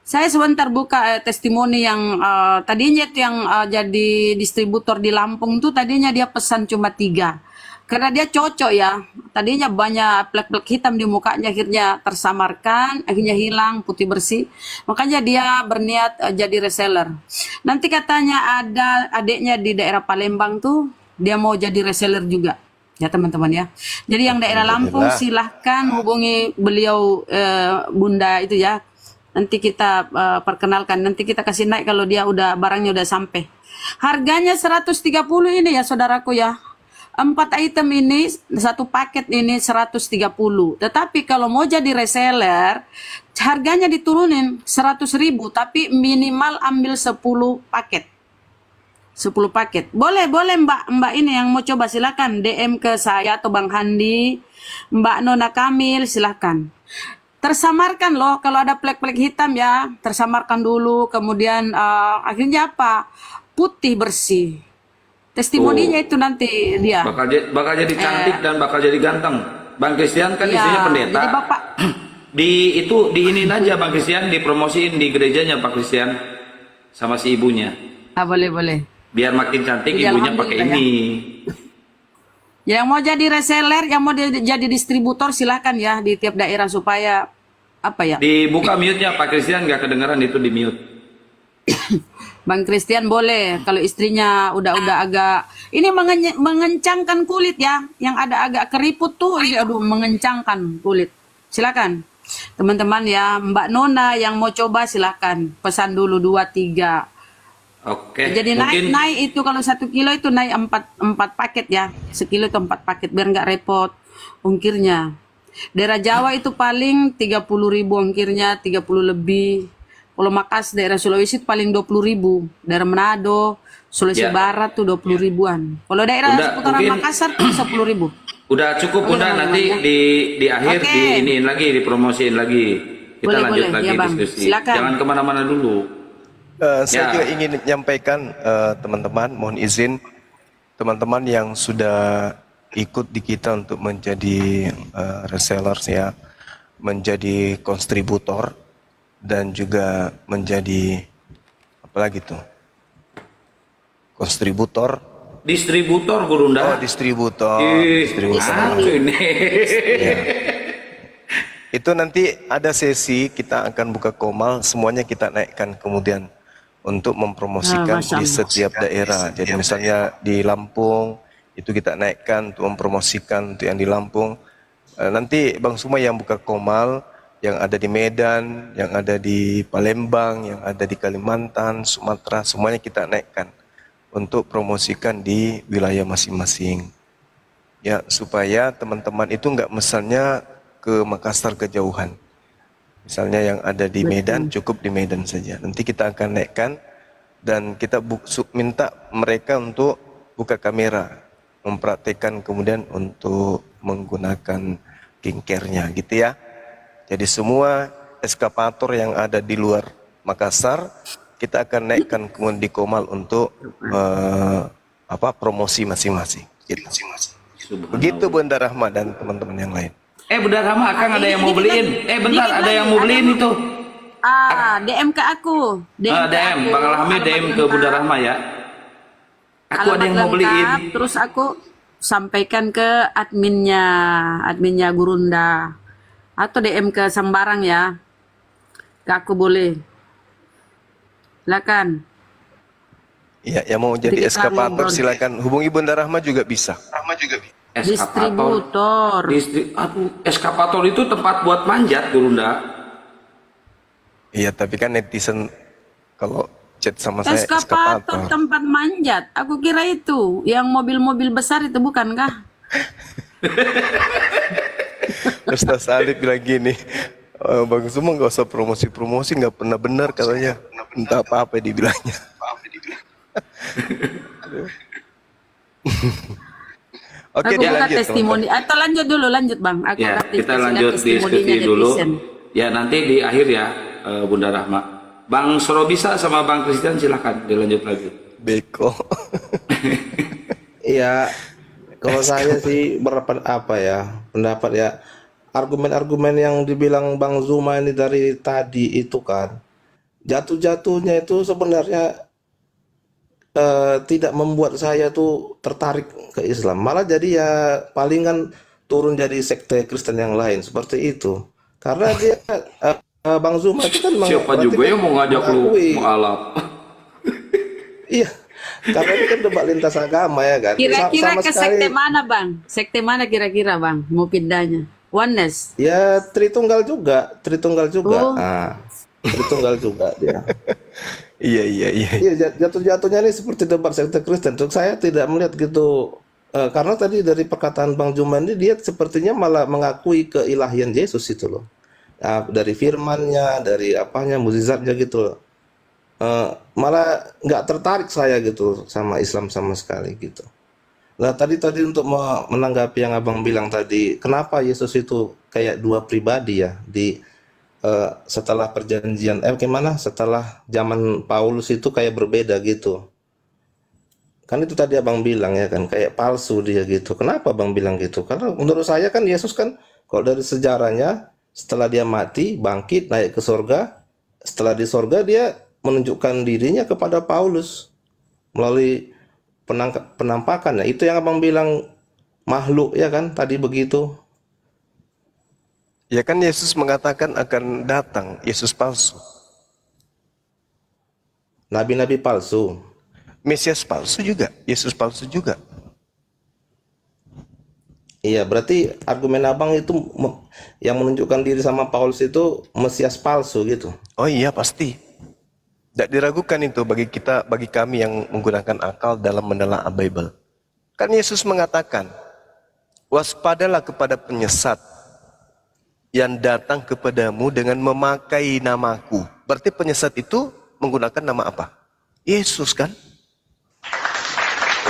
Saya sebentar buka testimoni yang tadinya itu yang jadi distributor di Lampung tuh tadinya dia pesan cuma 3. Karena dia cocok ya. Tadinya banyak plek-plek hitam di mukanya, akhirnya tersamarkan, akhirnya hilang, putih bersih. Makanya dia berniat jadi reseller. Nanti katanya ada adiknya di daerah Palembang tuh, dia mau jadi reseller juga. Ya teman-teman ya. Jadi yang daerah Lampung silahkan hubungi beliau Bunda itu ya. Nanti kita perkenalkan, nanti kita kasih naik kalau dia barangnya udah sampai. Harganya 130 ini ya saudaraku ya. 4 item ini, 1 paket ini 130. Tetapi kalau mau jadi reseller, harganya diturunin 100.000, tapi minimal ambil 10 paket. 10 paket. Boleh Mbak ini yang mau coba silakan DM ke saya atau Bang Handi, Mbak Nona Kamil silakan. Tersamarkan loh kalau ada plek-plek hitam ya, tersamarkan dulu, kemudian akhirnya apa? Putih bersih. Testimoninya itu nanti dia. Bakal jadi cantik dan bakal jadi ganteng. Bang Christian kan Iya, istrinya pendeta. jadi Bapak diinin aja Bang Christian, dipromosiin di gerejanya Pak Christian sama si ibunya. boleh. Biar makin cantik Ya, ibunya pakai alhamdulillah ini. Yang mau jadi reseller, yang mau jadi distributor silahkan ya di tiap daerah supaya apa ya? Dibuka mute-nya Pak Christian, nggak kedengeran itu di mute. Bang Christian boleh kalau istrinya udah agak ini mengencangkan kulit ya, yang ada agak keriput tuh, aduh mengencangkan kulit. Silakan teman-teman ya, Mbak Nona yang mau coba silakan pesan dulu 2-3. Oke. Jadi mungkin naik itu kalau 1 kilo itu naik 4 paket ya, sekilo itu 4 paket biar nggak repot ongkirnya. Daerah Jawa itu paling 30.000 ongkirnya, 30 lebih. Kalau Makassar daerah Sulawesi itu paling 20.000. Daerah Manado, Sulawesi Barat tuh 20 ribuan. Kalau daerah seputaran Makassar tuh 10.000. udah cukup Bunda, nanti di akhir diiniin lagi, dipromosiin lagi. Kita lanjut lagi ya, Bang. diskusi. Silakan. Jangan kemana-mana dulu. Saya juga ingin menyampaikan teman-teman, mohon izin teman-teman yang sudah ikut di kita untuk menjadi resellers ya, menjadi kontributor dan juga menjadi apa lagi tuh? Kontributor. Distributor Gurunda. Oh, distributor. Ini. Ya. Itu nanti ada sesi kita akan buka komal, semuanya kita naikkan kemudian untuk mempromosikan di setiap daerah. Jadi misalnya di Lampung itu kita naikkan untuk mempromosikan untuk yang di Lampung. Nanti Bang Suma yang buka komal, yang ada di Medan, yang ada di Palembang, yang ada di Kalimantan, Sumatera, semuanya kita naikkan untuk promosikan di wilayah masing-masing. Ya, supaya teman-teman itu nggak misalnya ke Makassar kejauhan. Misalnya yang ada di Medan, cukup di Medan saja. Nanti kita akan naikkan dan kita minta mereka untuk buka kamera, mempraktekkan kemudian untuk menggunakan skincare-nya gitu ya. Jadi semua eskapator yang ada di luar Makassar kita akan naikkan kemudian di Komal untuk promosi masing-masing. Gitu. Begitu Bunda Rahma dan teman-teman yang lain. Bunda Rahma, Akang ada yang mau beliin. Bentar, ada yang mau beliin itu. DM ke aku. DM, Bang Alhami DM ke Bunda Rahma ya. Aku ada yang mau beliin. Terus aku sampaikan ke adminnya Gurunda. Atau DM ke Sembarang ya. Ke aku boleh. Silakan. Iya, yang mau jadi eskapator silakan hubungi Bunda Rahma juga bisa. Distributor. Eskapator itu tempat buat manjat, Gurunda. Iya, tapi kan netizen kalau chat sama saya Eskapator eskapator. tempat manjat. Aku kira itu yang mobil-mobil besar itu bukankah? Ustaz Alif bilang gini, Bang Zuma nggak usah promosi-promosi, nggak pernah benar katanya. Entah apa-apa dibilangnya. Oke, Aku dia buka lanjut testimoni. teman-teman. Atau lanjut Bang. Aku Ya, akan kita lihat lanjut testimoninya diskusi dulu. netizen. Ya, nanti di akhir ya, Bunda Rahma. Bang Sorobisa sama Bang Christian silahkan dilanjut lagi. Beko. Iya, kalau saya sih berpendapat apa ya, pendapat ya, argumen-argumen yang dibilang Bang Zuma ini dari tadi itu kan, jatuh-jatuhnya itu sebenarnya tidak membuat saya tuh tertarik ke Islam. Malah jadi ya palingan turun jadi sekte Kristen yang lain seperti itu. Karena dia Bang Zuma itu kan Siapa berarti juga kan yang mau ngajak lu mengakui, mualaf? iya, karena ini kan debat lintas agama ya kan. Kira-kira Sama ke sekali sekte mana Bang? Sekte mana kira-kira Bang? Mau pindahnya? Oneness. ya Tritunggal juga, Tritunggal juga. Oh. Tritunggal juga dia. Iya, iya, iya. Iya, jatuh-jatuhnya ini seperti debat sekte Kristen. Untuk saya tidak melihat gitu. Karena tadi dari perkataan Bang Zuma ini dia sepertinya malah mengakui keilahian Yesus itu loh. Dari firmannya, dari apanya, mukjizatnya gitu loh. Malah nggak tertarik saya gitu sama Islam sama sekali gitu. Nah tadi untuk menanggapi yang abang bilang tadi, kenapa Yesus itu kayak dua pribadi ya di setelah perjanjian gimana setelah zaman Paulus itu kayak berbeda gitu. Kan itu tadi abang bilang ya kan kayak palsu dia gitu. Kenapa abang bilang gitu? Karena menurut saya kan Yesus kan kalau dari sejarahnya setelah dia mati bangkit naik ke sorga, setelah di sorga dia menunjukkan dirinya kepada Paulus melalui penampakannya. Itu yang abang bilang makhluk ya kan tadi begitu. Ya kan Yesus mengatakan akan datang Yesus palsu. Nabi-nabi palsu. Mesias palsu juga, Yesus palsu juga. Iya, berarti argumen abang itu yang menunjukkan diri sama Paulus itu Mesias palsu gitu. Oh iya pasti. Tidak diragukan itu bagi kita, bagi kami yang menggunakan akal dalam menelaah Bible. Kan Yesus mengatakan, waspadalah kepada penyesat yang datang kepadamu dengan memakai namaku. Berarti penyesat itu menggunakan nama apa? Yesus kan?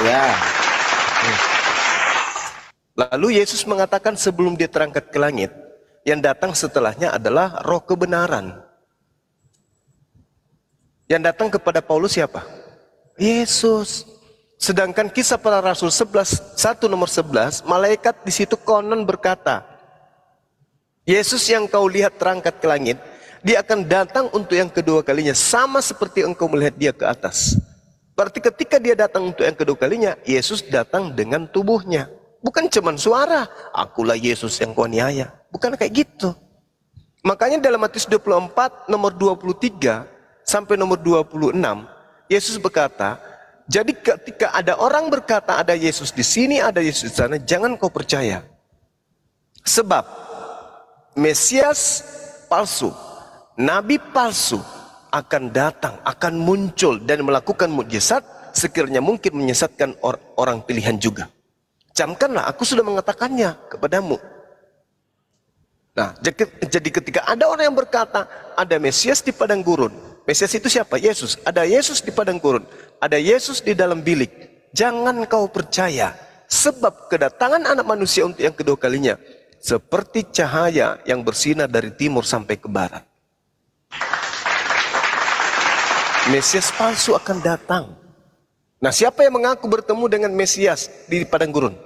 Ya, Lalu Yesus mengatakan sebelum dia terangkat ke langit, yang datang setelahnya adalah roh kebenaran. Yang datang kepada Paulus siapa? Yesus. Sedangkan kisah para rasul 1 nomor 11, malaikat di situ konon berkata, Yesus yang kau lihat terangkat ke langit, dia akan datang untuk yang kedua kalinya, sama seperti engkau melihat dia ke atas. Berarti ketika dia datang untuk yang kedua kalinya, Yesus datang dengan tubuhnya. Bukan cuman suara, akulah Yesus yang kau aniaya. Bukan kayak gitu. Makanya dalam Matius 24 nomor 23 sampai nomor 26, Yesus berkata, jadi ketika ada orang berkata ada Yesus di sini, ada Yesus di sana, jangan kau percaya. Sebab Mesias palsu, nabi palsu akan datang, akan muncul dan melakukan mukjizat sekiranya mungkin menyesatkan orang pilihan juga. Camkanlah, aku sudah mengatakannya kepadamu. Nah, jadi ketika ada orang yang berkata ada Mesias di padang gurun, Mesias itu siapa? Yesus. Ada Yesus di padang gurun, ada Yesus di dalam bilik. Jangan kau percaya, sebab kedatangan anak manusia untuk yang kedua kalinya seperti cahaya yang bersinar dari timur sampai ke barat. Mesias palsu akan datang. Nah, siapa yang mengaku bertemu dengan Mesias di padang gurun?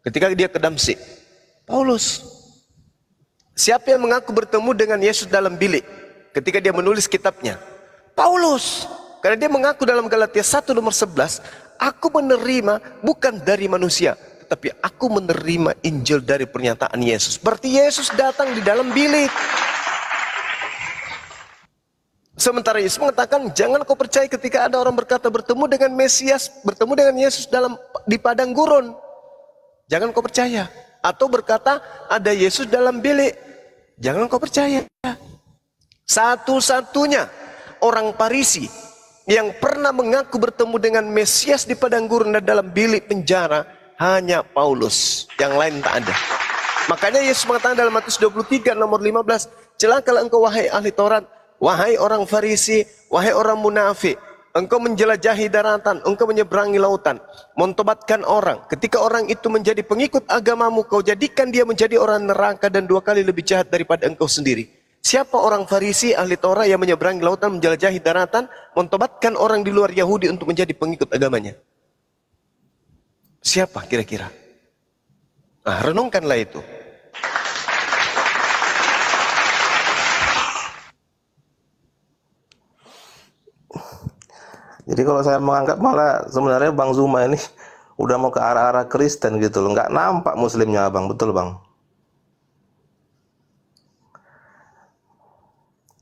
Ketika dia ke Damsik, Paulus. Siapa yang mengaku bertemu dengan Yesus dalam bilik? Ketika dia menulis kitabnya, Paulus. Karena dia mengaku dalam Galatia 1 nomor 11, aku menerima bukan dari manusia, tetapi aku menerima Injil dari pernyataan Yesus. Berarti Yesus datang di dalam bilik. Sementara Yesus mengatakan, jangan kau percaya ketika ada orang berkata bertemu dengan Mesias, bertemu dengan Yesus di padang gurun. Jangan kau percaya. Atau berkata ada Yesus dalam bilik. Jangan kau percaya. Satu-satunya orang Farisi yang pernah mengaku bertemu dengan Mesias di padang gurun dan dalam bilik penjara hanya Paulus. Yang lain tak ada. Makanya Yesus mengatakan dalam Matius 23 nomor 15, celakalah engkau wahai ahli Taurat, wahai orang Farisi, wahai orang munafik. Engkau menjelajahi daratan, engkau menyeberangi lautan, mentobatkan orang. Ketika orang itu menjadi pengikut agamamu, kau jadikan dia menjadi orang neraka dan 2 kali lebih jahat daripada engkau sendiri. Siapa orang Farisi, ahli Taurat yang menyeberangi lautan, menjelajahi daratan, mentobatkan orang di luar Yahudi untuk menjadi pengikut agamanya? Siapa kira-kira? Nah, renungkanlah itu. Jadi kalau saya menganggap malah sebenarnya Bang Zuma ini udah mau ke arah-arah Kristen gitu loh. Nggak nampak muslimnya Bang, betul Bang?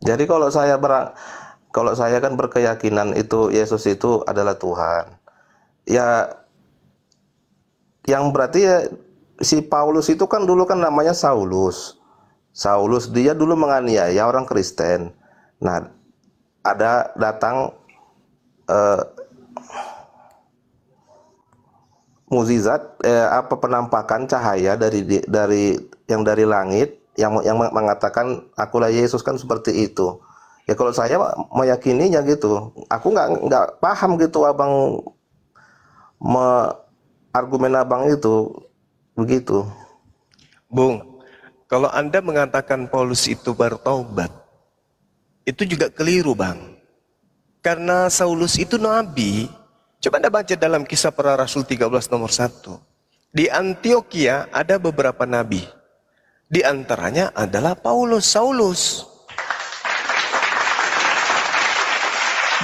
Jadi kalau saya kan berkeyakinan itu Yesus itu adalah Tuhan. Ya, yang berarti ya si Paulus itu kan dulu kan namanya Saulus. Saulus dia dulu menganiaya orang Kristen. Nah, ada datang mukjizat apa penampakan cahaya dari langit yang mengatakan akulah Yesus, kan seperti itu. Ya kalau saya meyakininya gitu. Aku nggak paham gitu Abang argumen Abang itu begitu. Bung, kalau Anda mengatakan Paulus itu bertobat, itu juga keliru Bang. Karena Saulus itu nabi. Coba Anda baca dalam Kisah Para Rasul 13 nomor 1. Di Antioquia ada beberapa nabi. Di antaranya adalah Saulus.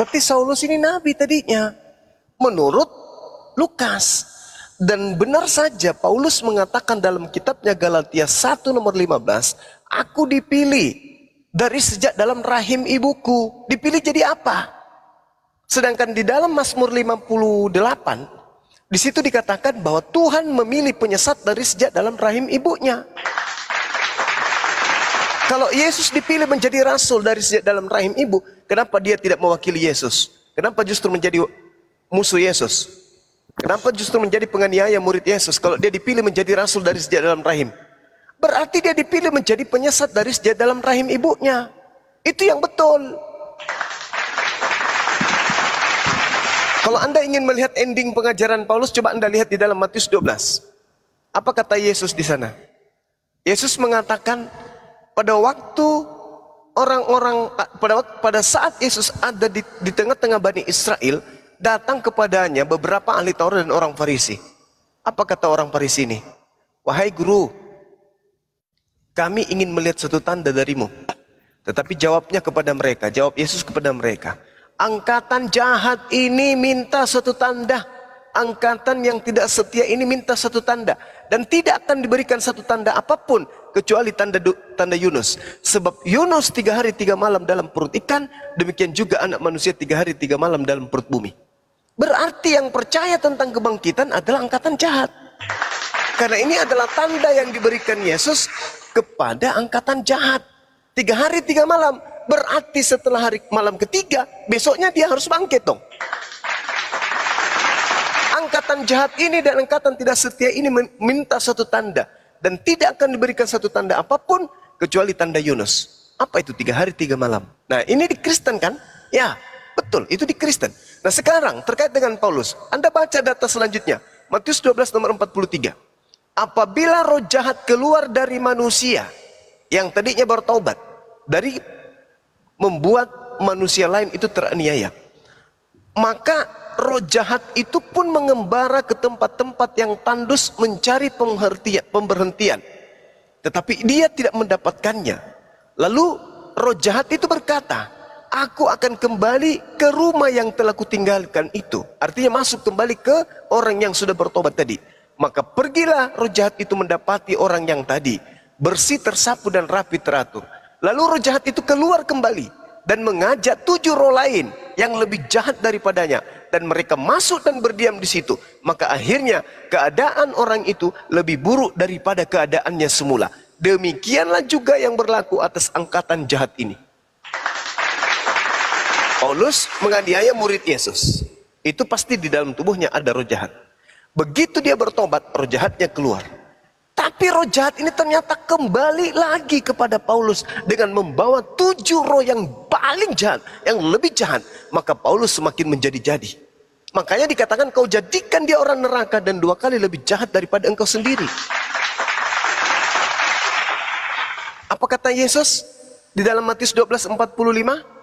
Berarti Saulus ini nabi tadinya. Menurut Lukas. Dan benar saja Paulus mengatakan dalam kitabnya Galatia 1 nomor 15. Aku dipilih dari sejak dalam rahim ibuku. Dipilih jadi apa? Sedangkan di dalam Mazmur 58, di situ dikatakan bahwa Tuhan memilih penyesat dari sejak dalam rahim ibunya. Kalau Yesus dipilih menjadi rasul dari sejak dalam rahim ibu, kenapa dia tidak mewakili Yesus? Kenapa justru menjadi musuh Yesus? Kenapa justru menjadi penganiaya murid Yesus kalau dia dipilih menjadi rasul dari sejak dalam rahim? Berarti dia dipilih menjadi penyesat dari sejak dalam rahim ibunya. Itu yang betul. Kalau Anda ingin melihat ending pengajaran Paulus, coba Anda lihat di dalam Matius 12. Apa kata Yesus di sana? Yesus mengatakan pada waktu pada saat Yesus ada di tengah-tengah Bani Israel, datang kepadanya beberapa ahli Taurat dan orang Farisi. Apa kata orang Farisi ini? Wahai guru, kami ingin melihat satu tanda darimu. Tetapi jawab Yesus kepada mereka, angkatan jahat ini minta satu tanda. Angkatan yang tidak setia ini minta satu tanda. Dan tidak akan diberikan satu tanda apapun kecuali tanda Yunus. Sebab Yunus 3 hari 3 malam dalam perut ikan, demikian juga anak manusia 3 hari 3 malam dalam perut bumi. Berarti yang percaya tentang kebangkitan adalah angkatan jahat. Karena ini adalah tanda yang diberikan Yesus kepada angkatan jahat. 3 hari 3 malam. Berarti setelah hari malam ketiga, besoknya dia harus bangkit dong. Angkatan jahat ini dan angkatan tidak setia ini minta satu tanda. Dan tidak akan diberikan satu tanda apapun kecuali tanda Yunus. Apa itu 3 hari 3 malam? Nah ini di Kristen kan? Ya betul, itu di Kristen. Nah sekarang terkait dengan Paulus, Anda baca data selanjutnya. Matius 12 nomor 43. Apabila roh jahat keluar dari manusia yang tadinya bertobat, dari membuat manusia lain itu teraniaya, maka roh jahat itu pun mengembara ke tempat-tempat yang tandus mencari pemberhentian. Tetapi dia tidak mendapatkannya. Lalu roh jahat itu berkata, aku akan kembali ke rumah yang telah kutinggalkan itu. Artinya masuk kembali ke orang yang sudah bertobat tadi. Maka pergilah roh jahat itu mendapati orang yang tadi bersih, tersapu dan rapi teratur. Lalu roh jahat itu keluar kembali dan mengajak 7 roh lain yang lebih jahat daripadanya, dan mereka masuk dan berdiam di situ. Maka akhirnya keadaan orang itu lebih buruk daripada keadaannya semula. Demikianlah juga yang berlaku atas angkatan jahat ini. Paulus menganiaya murid Yesus. Itu pasti di dalam tubuhnya ada roh jahat. Begitu dia bertobat, roh jahatnya keluar. Tapi roh jahat ini ternyata kembali lagi kepada Paulus dengan membawa 7 roh yang paling jahat, yang lebih jahat. Maka Paulus semakin menjadi-jadi. Makanya dikatakan kau jadikan dia orang neraka dan 2 kali lebih jahat daripada engkau sendiri. Apa kata Yesus di dalam Matius 12:45?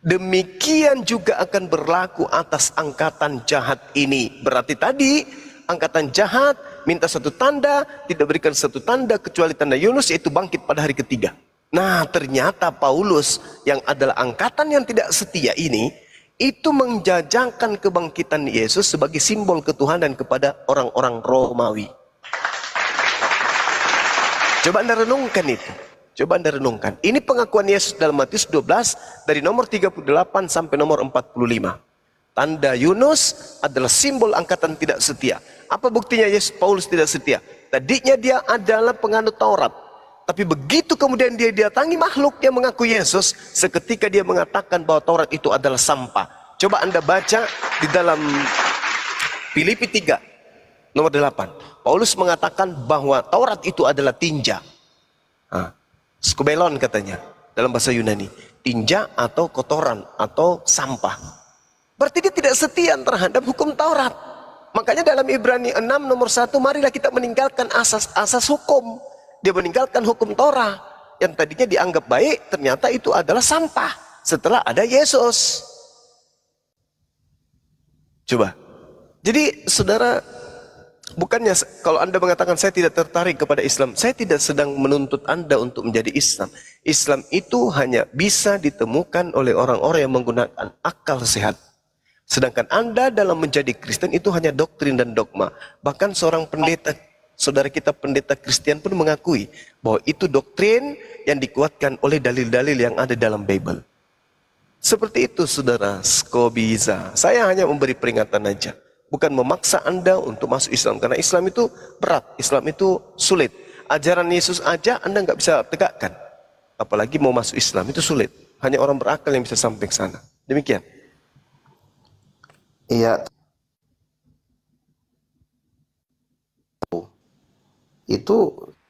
Demikian juga akan berlaku atas angkatan jahat ini. Berarti tadi angkatan jahat minta satu tanda, tidak berikan satu tanda kecuali tanda Yunus, yaitu bangkit pada hari ketiga. Nah, ternyata Paulus yang adalah angkatan yang tidak setia ini, itu menjajangkan kebangkitan Yesus sebagai simbol ketuhanan kepada orang-orang Romawi. Coba Anda renungkan itu. Coba Anda renungkan. Ini pengakuan Yesus dalam Matius 12 dari nomor 38 sampai nomor 45. Tanda Yunus adalah simbol angkatan tidak setia. Apa buktinya Yesus Paulus tidak setia? Tadinya dia adalah penganut Taurat. Tapi begitu kemudian dia datangi makhluk yang mengaku Yesus, seketika dia mengatakan bahwa Taurat itu adalah sampah. Coba Anda baca di dalam Filipi 3 nomor 8. Paulus mengatakan bahwa Taurat itu adalah tinja. Skubelon katanya dalam bahasa Yunani. Tinja atau kotoran atau sampah. Berarti dia tidak setia terhadap hukum Taurat. Makanya dalam Ibrani 6 nomor 1, marilah kita meninggalkan asas-asas hukum. Dia meninggalkan hukum Torah yang tadinya dianggap baik, ternyata itu adalah sampah setelah ada Yesus. Coba. Jadi saudara, bukannya kalau Anda mengatakan saya tidak tertarik kepada Islam, saya tidak sedang menuntut Anda untuk menjadi Islam. Islam itu hanya bisa ditemukan oleh orang-orang yang menggunakan akal sehat. Sedangkan Anda dalam menjadi Kristen itu hanya doktrin dan dogma. Bahkan seorang pendeta, saudara kita pendeta Kristen pun mengakui bahwa itu doktrin yang dikuatkan oleh dalil-dalil yang ada dalam Bible. Seperti itu saudara, Skobiza. Saya hanya memberi peringatan aja. Bukan memaksa Anda untuk masuk Islam. Karena Islam itu berat, Islam itu sulit. Ajaran Yesus aja Anda nggak bisa tegakkan. Apalagi mau masuk Islam, itu sulit. Hanya orang berakal yang bisa sampai ke sana. Demikian. Iya. Itu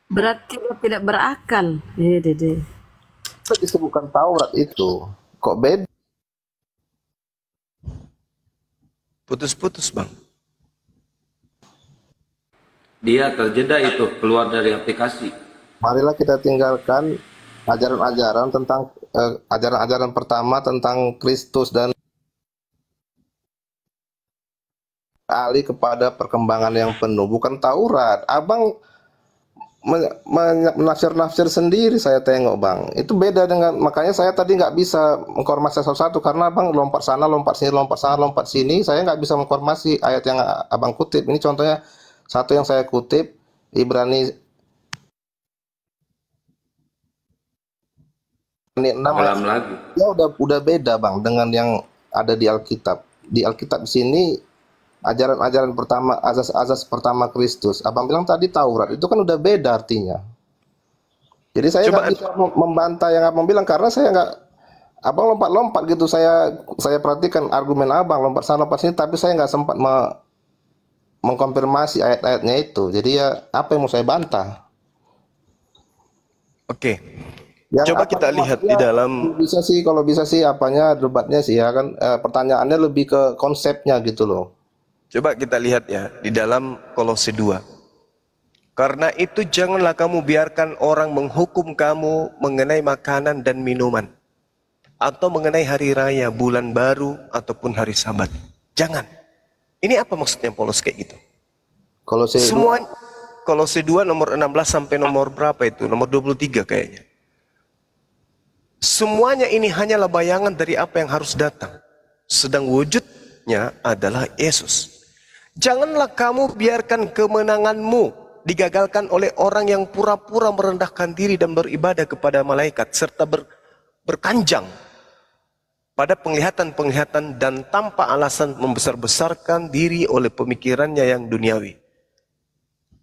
Berarti dia tidak berakal. Dede. disebutkan Taurat itu. Kok beda? Putus-putus bang. Dia terjeda itu keluar dari aplikasi. Marilah kita tinggalkan ajaran-ajaran tentang ajaran-ajaran pertama tentang Kristus dan alih kepada perkembangan yang penuh, bukan Taurat. Abang menafsir-nafsir sendiri, saya tengok bang. Itu beda dengan, makanya saya tadi nggak bisa mengkonfirmasi satu-satu karena abang lompat sana, lompat sini, lompat sana, lompat sini. Saya nggak bisa mengkonfirmasi ayat yang abang kutip. Ini contohnya satu yang saya kutip, Ibrani 6 ayat. Lagi. Ya udah beda bang dengan yang ada di Alkitab. Di Alkitab sini ajaran-ajaran pertama, azas-azas pertama Kristus. Abang bilang tadi Taurat, itu kan udah beda artinya. Jadi saya nggak bisa membantah yang abang bilang karena saya nggak, abang lompat-lompat gitu. Saya perhatikan argumen abang lompat sana lompat sini, tapi saya nggak sempat mengkonfirmasi ayat-ayatnya itu. Jadi ya apa yang mau saya bantah? Oke. Yang Coba kita lihat di dalam, bisa sih, kalau bisa sih apanya debatnya sih ya kan, pertanyaannya lebih ke konsepnya gitu loh. coba kita lihat ya di dalam Kolose 2. Karena itu janganlah kamu biarkan orang menghukum kamu mengenai makanan dan minuman, atau mengenai hari raya, bulan baru, ataupun hari Sabat. Jangan. Ini apa maksudnya Paulus kayak gitu? Kolose Semua Kolose 2 nomor 16 sampai nomor berapa itu? Nomor 23 kayaknya. Semuanya ini hanyalah bayangan dari apa yang harus datang. Sedang wujudnya adalah Yesus. Janganlah kamu biarkan kemenanganmu digagalkan oleh orang yang pura-pura merendahkan diri dan beribadah kepada malaikat, serta berkanjang pada penglihatan-penglihatan dan tanpa alasan membesar-besarkan diri oleh pemikirannya yang duniawi.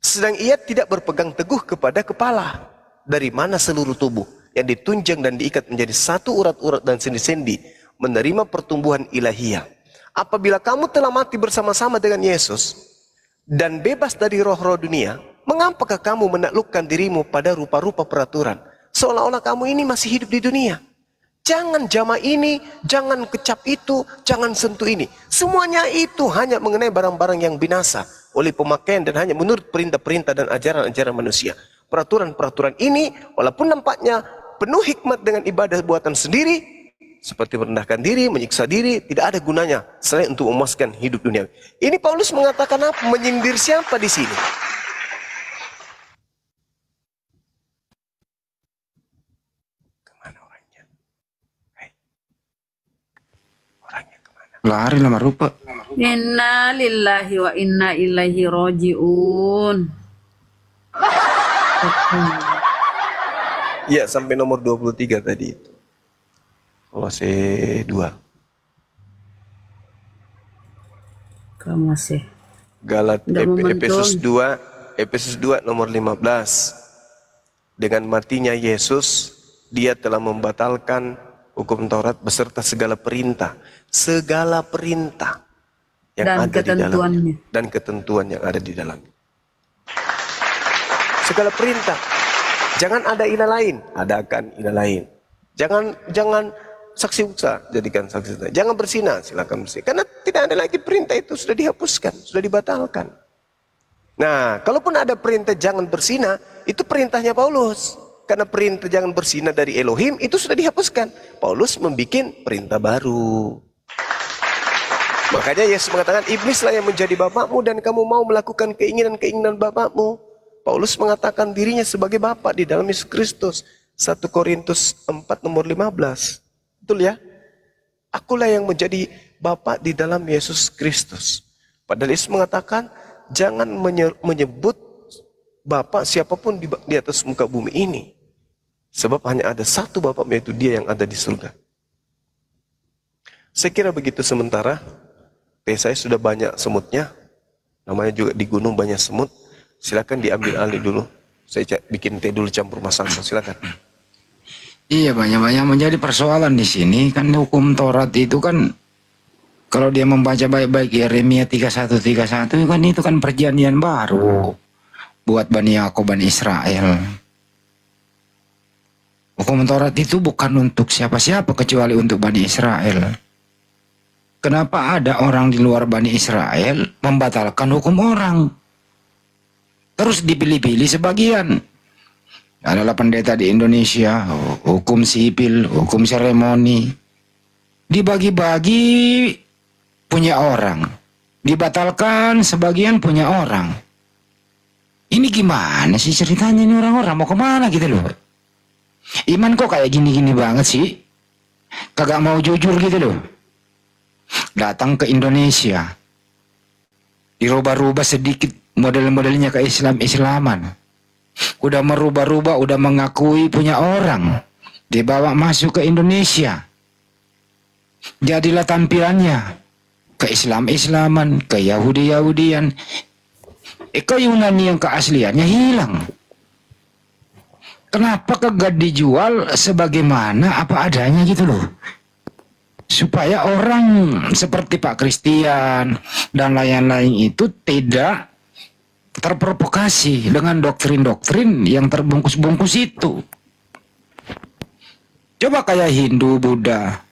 Sedang ia tidak berpegang teguh kepada kepala, dari mana seluruh tubuh yang ditunjang dan diikat menjadi satu urat-urat dan sendi-sendi menerima pertumbuhan ilahiyah. Apabila kamu telah mati bersama-sama dengan Yesus dan bebas dari roh-roh dunia, mengapakah kamu menaklukkan dirimu pada rupa-rupa peraturan? Seolah-olah kamu ini masih hidup di dunia. Jangan jama ini, jangan kecap itu, jangan sentuh ini. Semuanya itu hanya mengenai barang-barang yang binasa oleh pemakaian dan hanya menurut perintah-perintah dan ajaran-ajaran manusia. Peraturan-peraturan ini walaupun nampaknya penuh hikmat dengan ibadah buatan sendiri, seperti merendahkan diri, menyiksa diri, tidak ada gunanya selain untuk memuaskan hidup dunia. Ini Paulus mengatakan apa? Menyindir siapa di sini? Kemana orangnya? Hei. Orangnya kemana? Lari lama rupa. Inna lillahi wa inna ilaihi roji'un. Ya, sampai nomor 23 tadi itu. Kolose 2. Masih. Efesus 2 nomor 15. Dengan matinya Yesus, dia telah membatalkan hukum Taurat beserta segala perintah yang Dan ada di dalamnya ketentuannya. dan ketentuan yang ada di dalamnya. Segala perintah. Jangan ada ilah lain, adakan ilah lain. Jangan saksi uksa, jadikan saksi uksa. Jangan berzina, silakan berzina. Karena tidak ada lagi perintah itu, sudah dihapuskan, sudah dibatalkan. Nah, kalaupun ada perintah jangan berzina, itu perintahnya Paulus. Karena perintah jangan berzina dari Elohim itu sudah dihapuskan. Paulus membuat perintah baru. Makanya Yesus mengatakan, iblislah yang menjadi bapakmu dan kamu mau melakukan keinginan-keinginan bapakmu. Paulus mengatakan dirinya sebagai bapak di dalam Yesus Kristus. 1 Korintus 4 nomor 15. Betul ya? Akulah yang menjadi bapak di dalam Yesus Kristus. Padahal Yesus mengatakan, jangan menyebut bapak siapapun di atas muka bumi ini. Sebab hanya ada satu bapak, yaitu dia yang ada di surga. Saya kira begitu sementara. Teh saya sudah banyak semutnya. Namanya juga di gunung banyak semut. Silakan diambil alih dulu. Saya bikin teh dulu campur masak. Silakan. Iya, banyak-banyak menjadi persoalan di sini. Kan hukum Taurat itu kan, kalau dia membaca baik-baik Yeremia 31 kan itu kan perjanjian baru buat Bani Yakub, Bani Israel. Hukum Taurat itu bukan untuk siapa-siapa kecuali untuk Bani Israel. Kenapa ada orang di luar Bani Israel membatalkan hukum orang? Terus dipilih-pilih sebagian. Adalah pendeta di Indonesia, hukum sipil, hukum seremoni. Dibagi-bagi punya orang. Dibatalkan sebagian punya orang. Ini gimana sih ceritanya ini orang-orang? Mau kemana gitu loh? Iman kok kayak gini-gini banget sih? Kagak mau jujur gitu loh. Datang ke Indonesia. Dirubah-rubah sedikit model-modelnya ke Islam-Islaman. Udah merubah-rubah, udah mengakui punya orang. Dibawa masuk ke Indonesia. Jadilah tampilannya ke Islam-Islaman, ke Yahudi-Yahudian. Ke Yunani yang keasliannya hilang. Kenapa kagak dijual sebagaimana apa adanya gitu loh? Supaya orang seperti Pak Christian dan lain-lain itu tidak terprovokasi dengan doktrin-doktrin yang terbungkus-bungkus itu. Coba kayak Hindu, Buddha,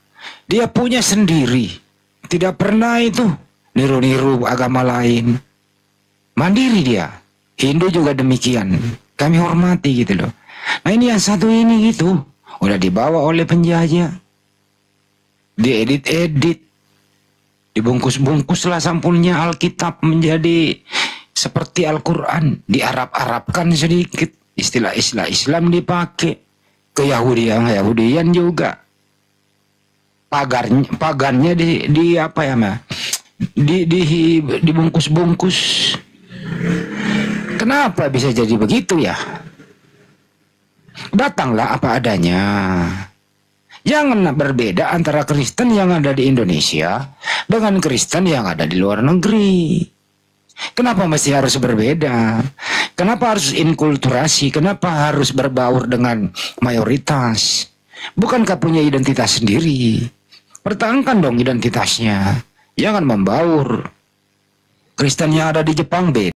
dia punya sendiri, tidak pernah itu niru-niru agama lain, mandiri dia. Hindu juga demikian, kami hormati gitu loh. Nah ini yang satu ini gitu, udah dibawa oleh penjajah, diedit-edit, dibungkus-bungkus lah sampulnya Alkitab menjadi seperti Al-Quran, diarab-arabkan sedikit, istilah-istilah Islam dipakai, ke Yahudian juga, pagannya di apa ya mah, dibungkus-bungkus. Kenapa bisa jadi begitu ya? Datanglah apa adanya. Jangan berbeda antara Kristen yang ada di Indonesia dengan Kristen yang ada di luar negeri. Kenapa mesti harus berbeda? Kenapa harus inkulturasi? Kenapa harus berbaur dengan mayoritas? Bukankah punya identitas sendiri? Pertahankan dong identitasnya. Jangan membaur. Kristen yang ada di Jepang beda.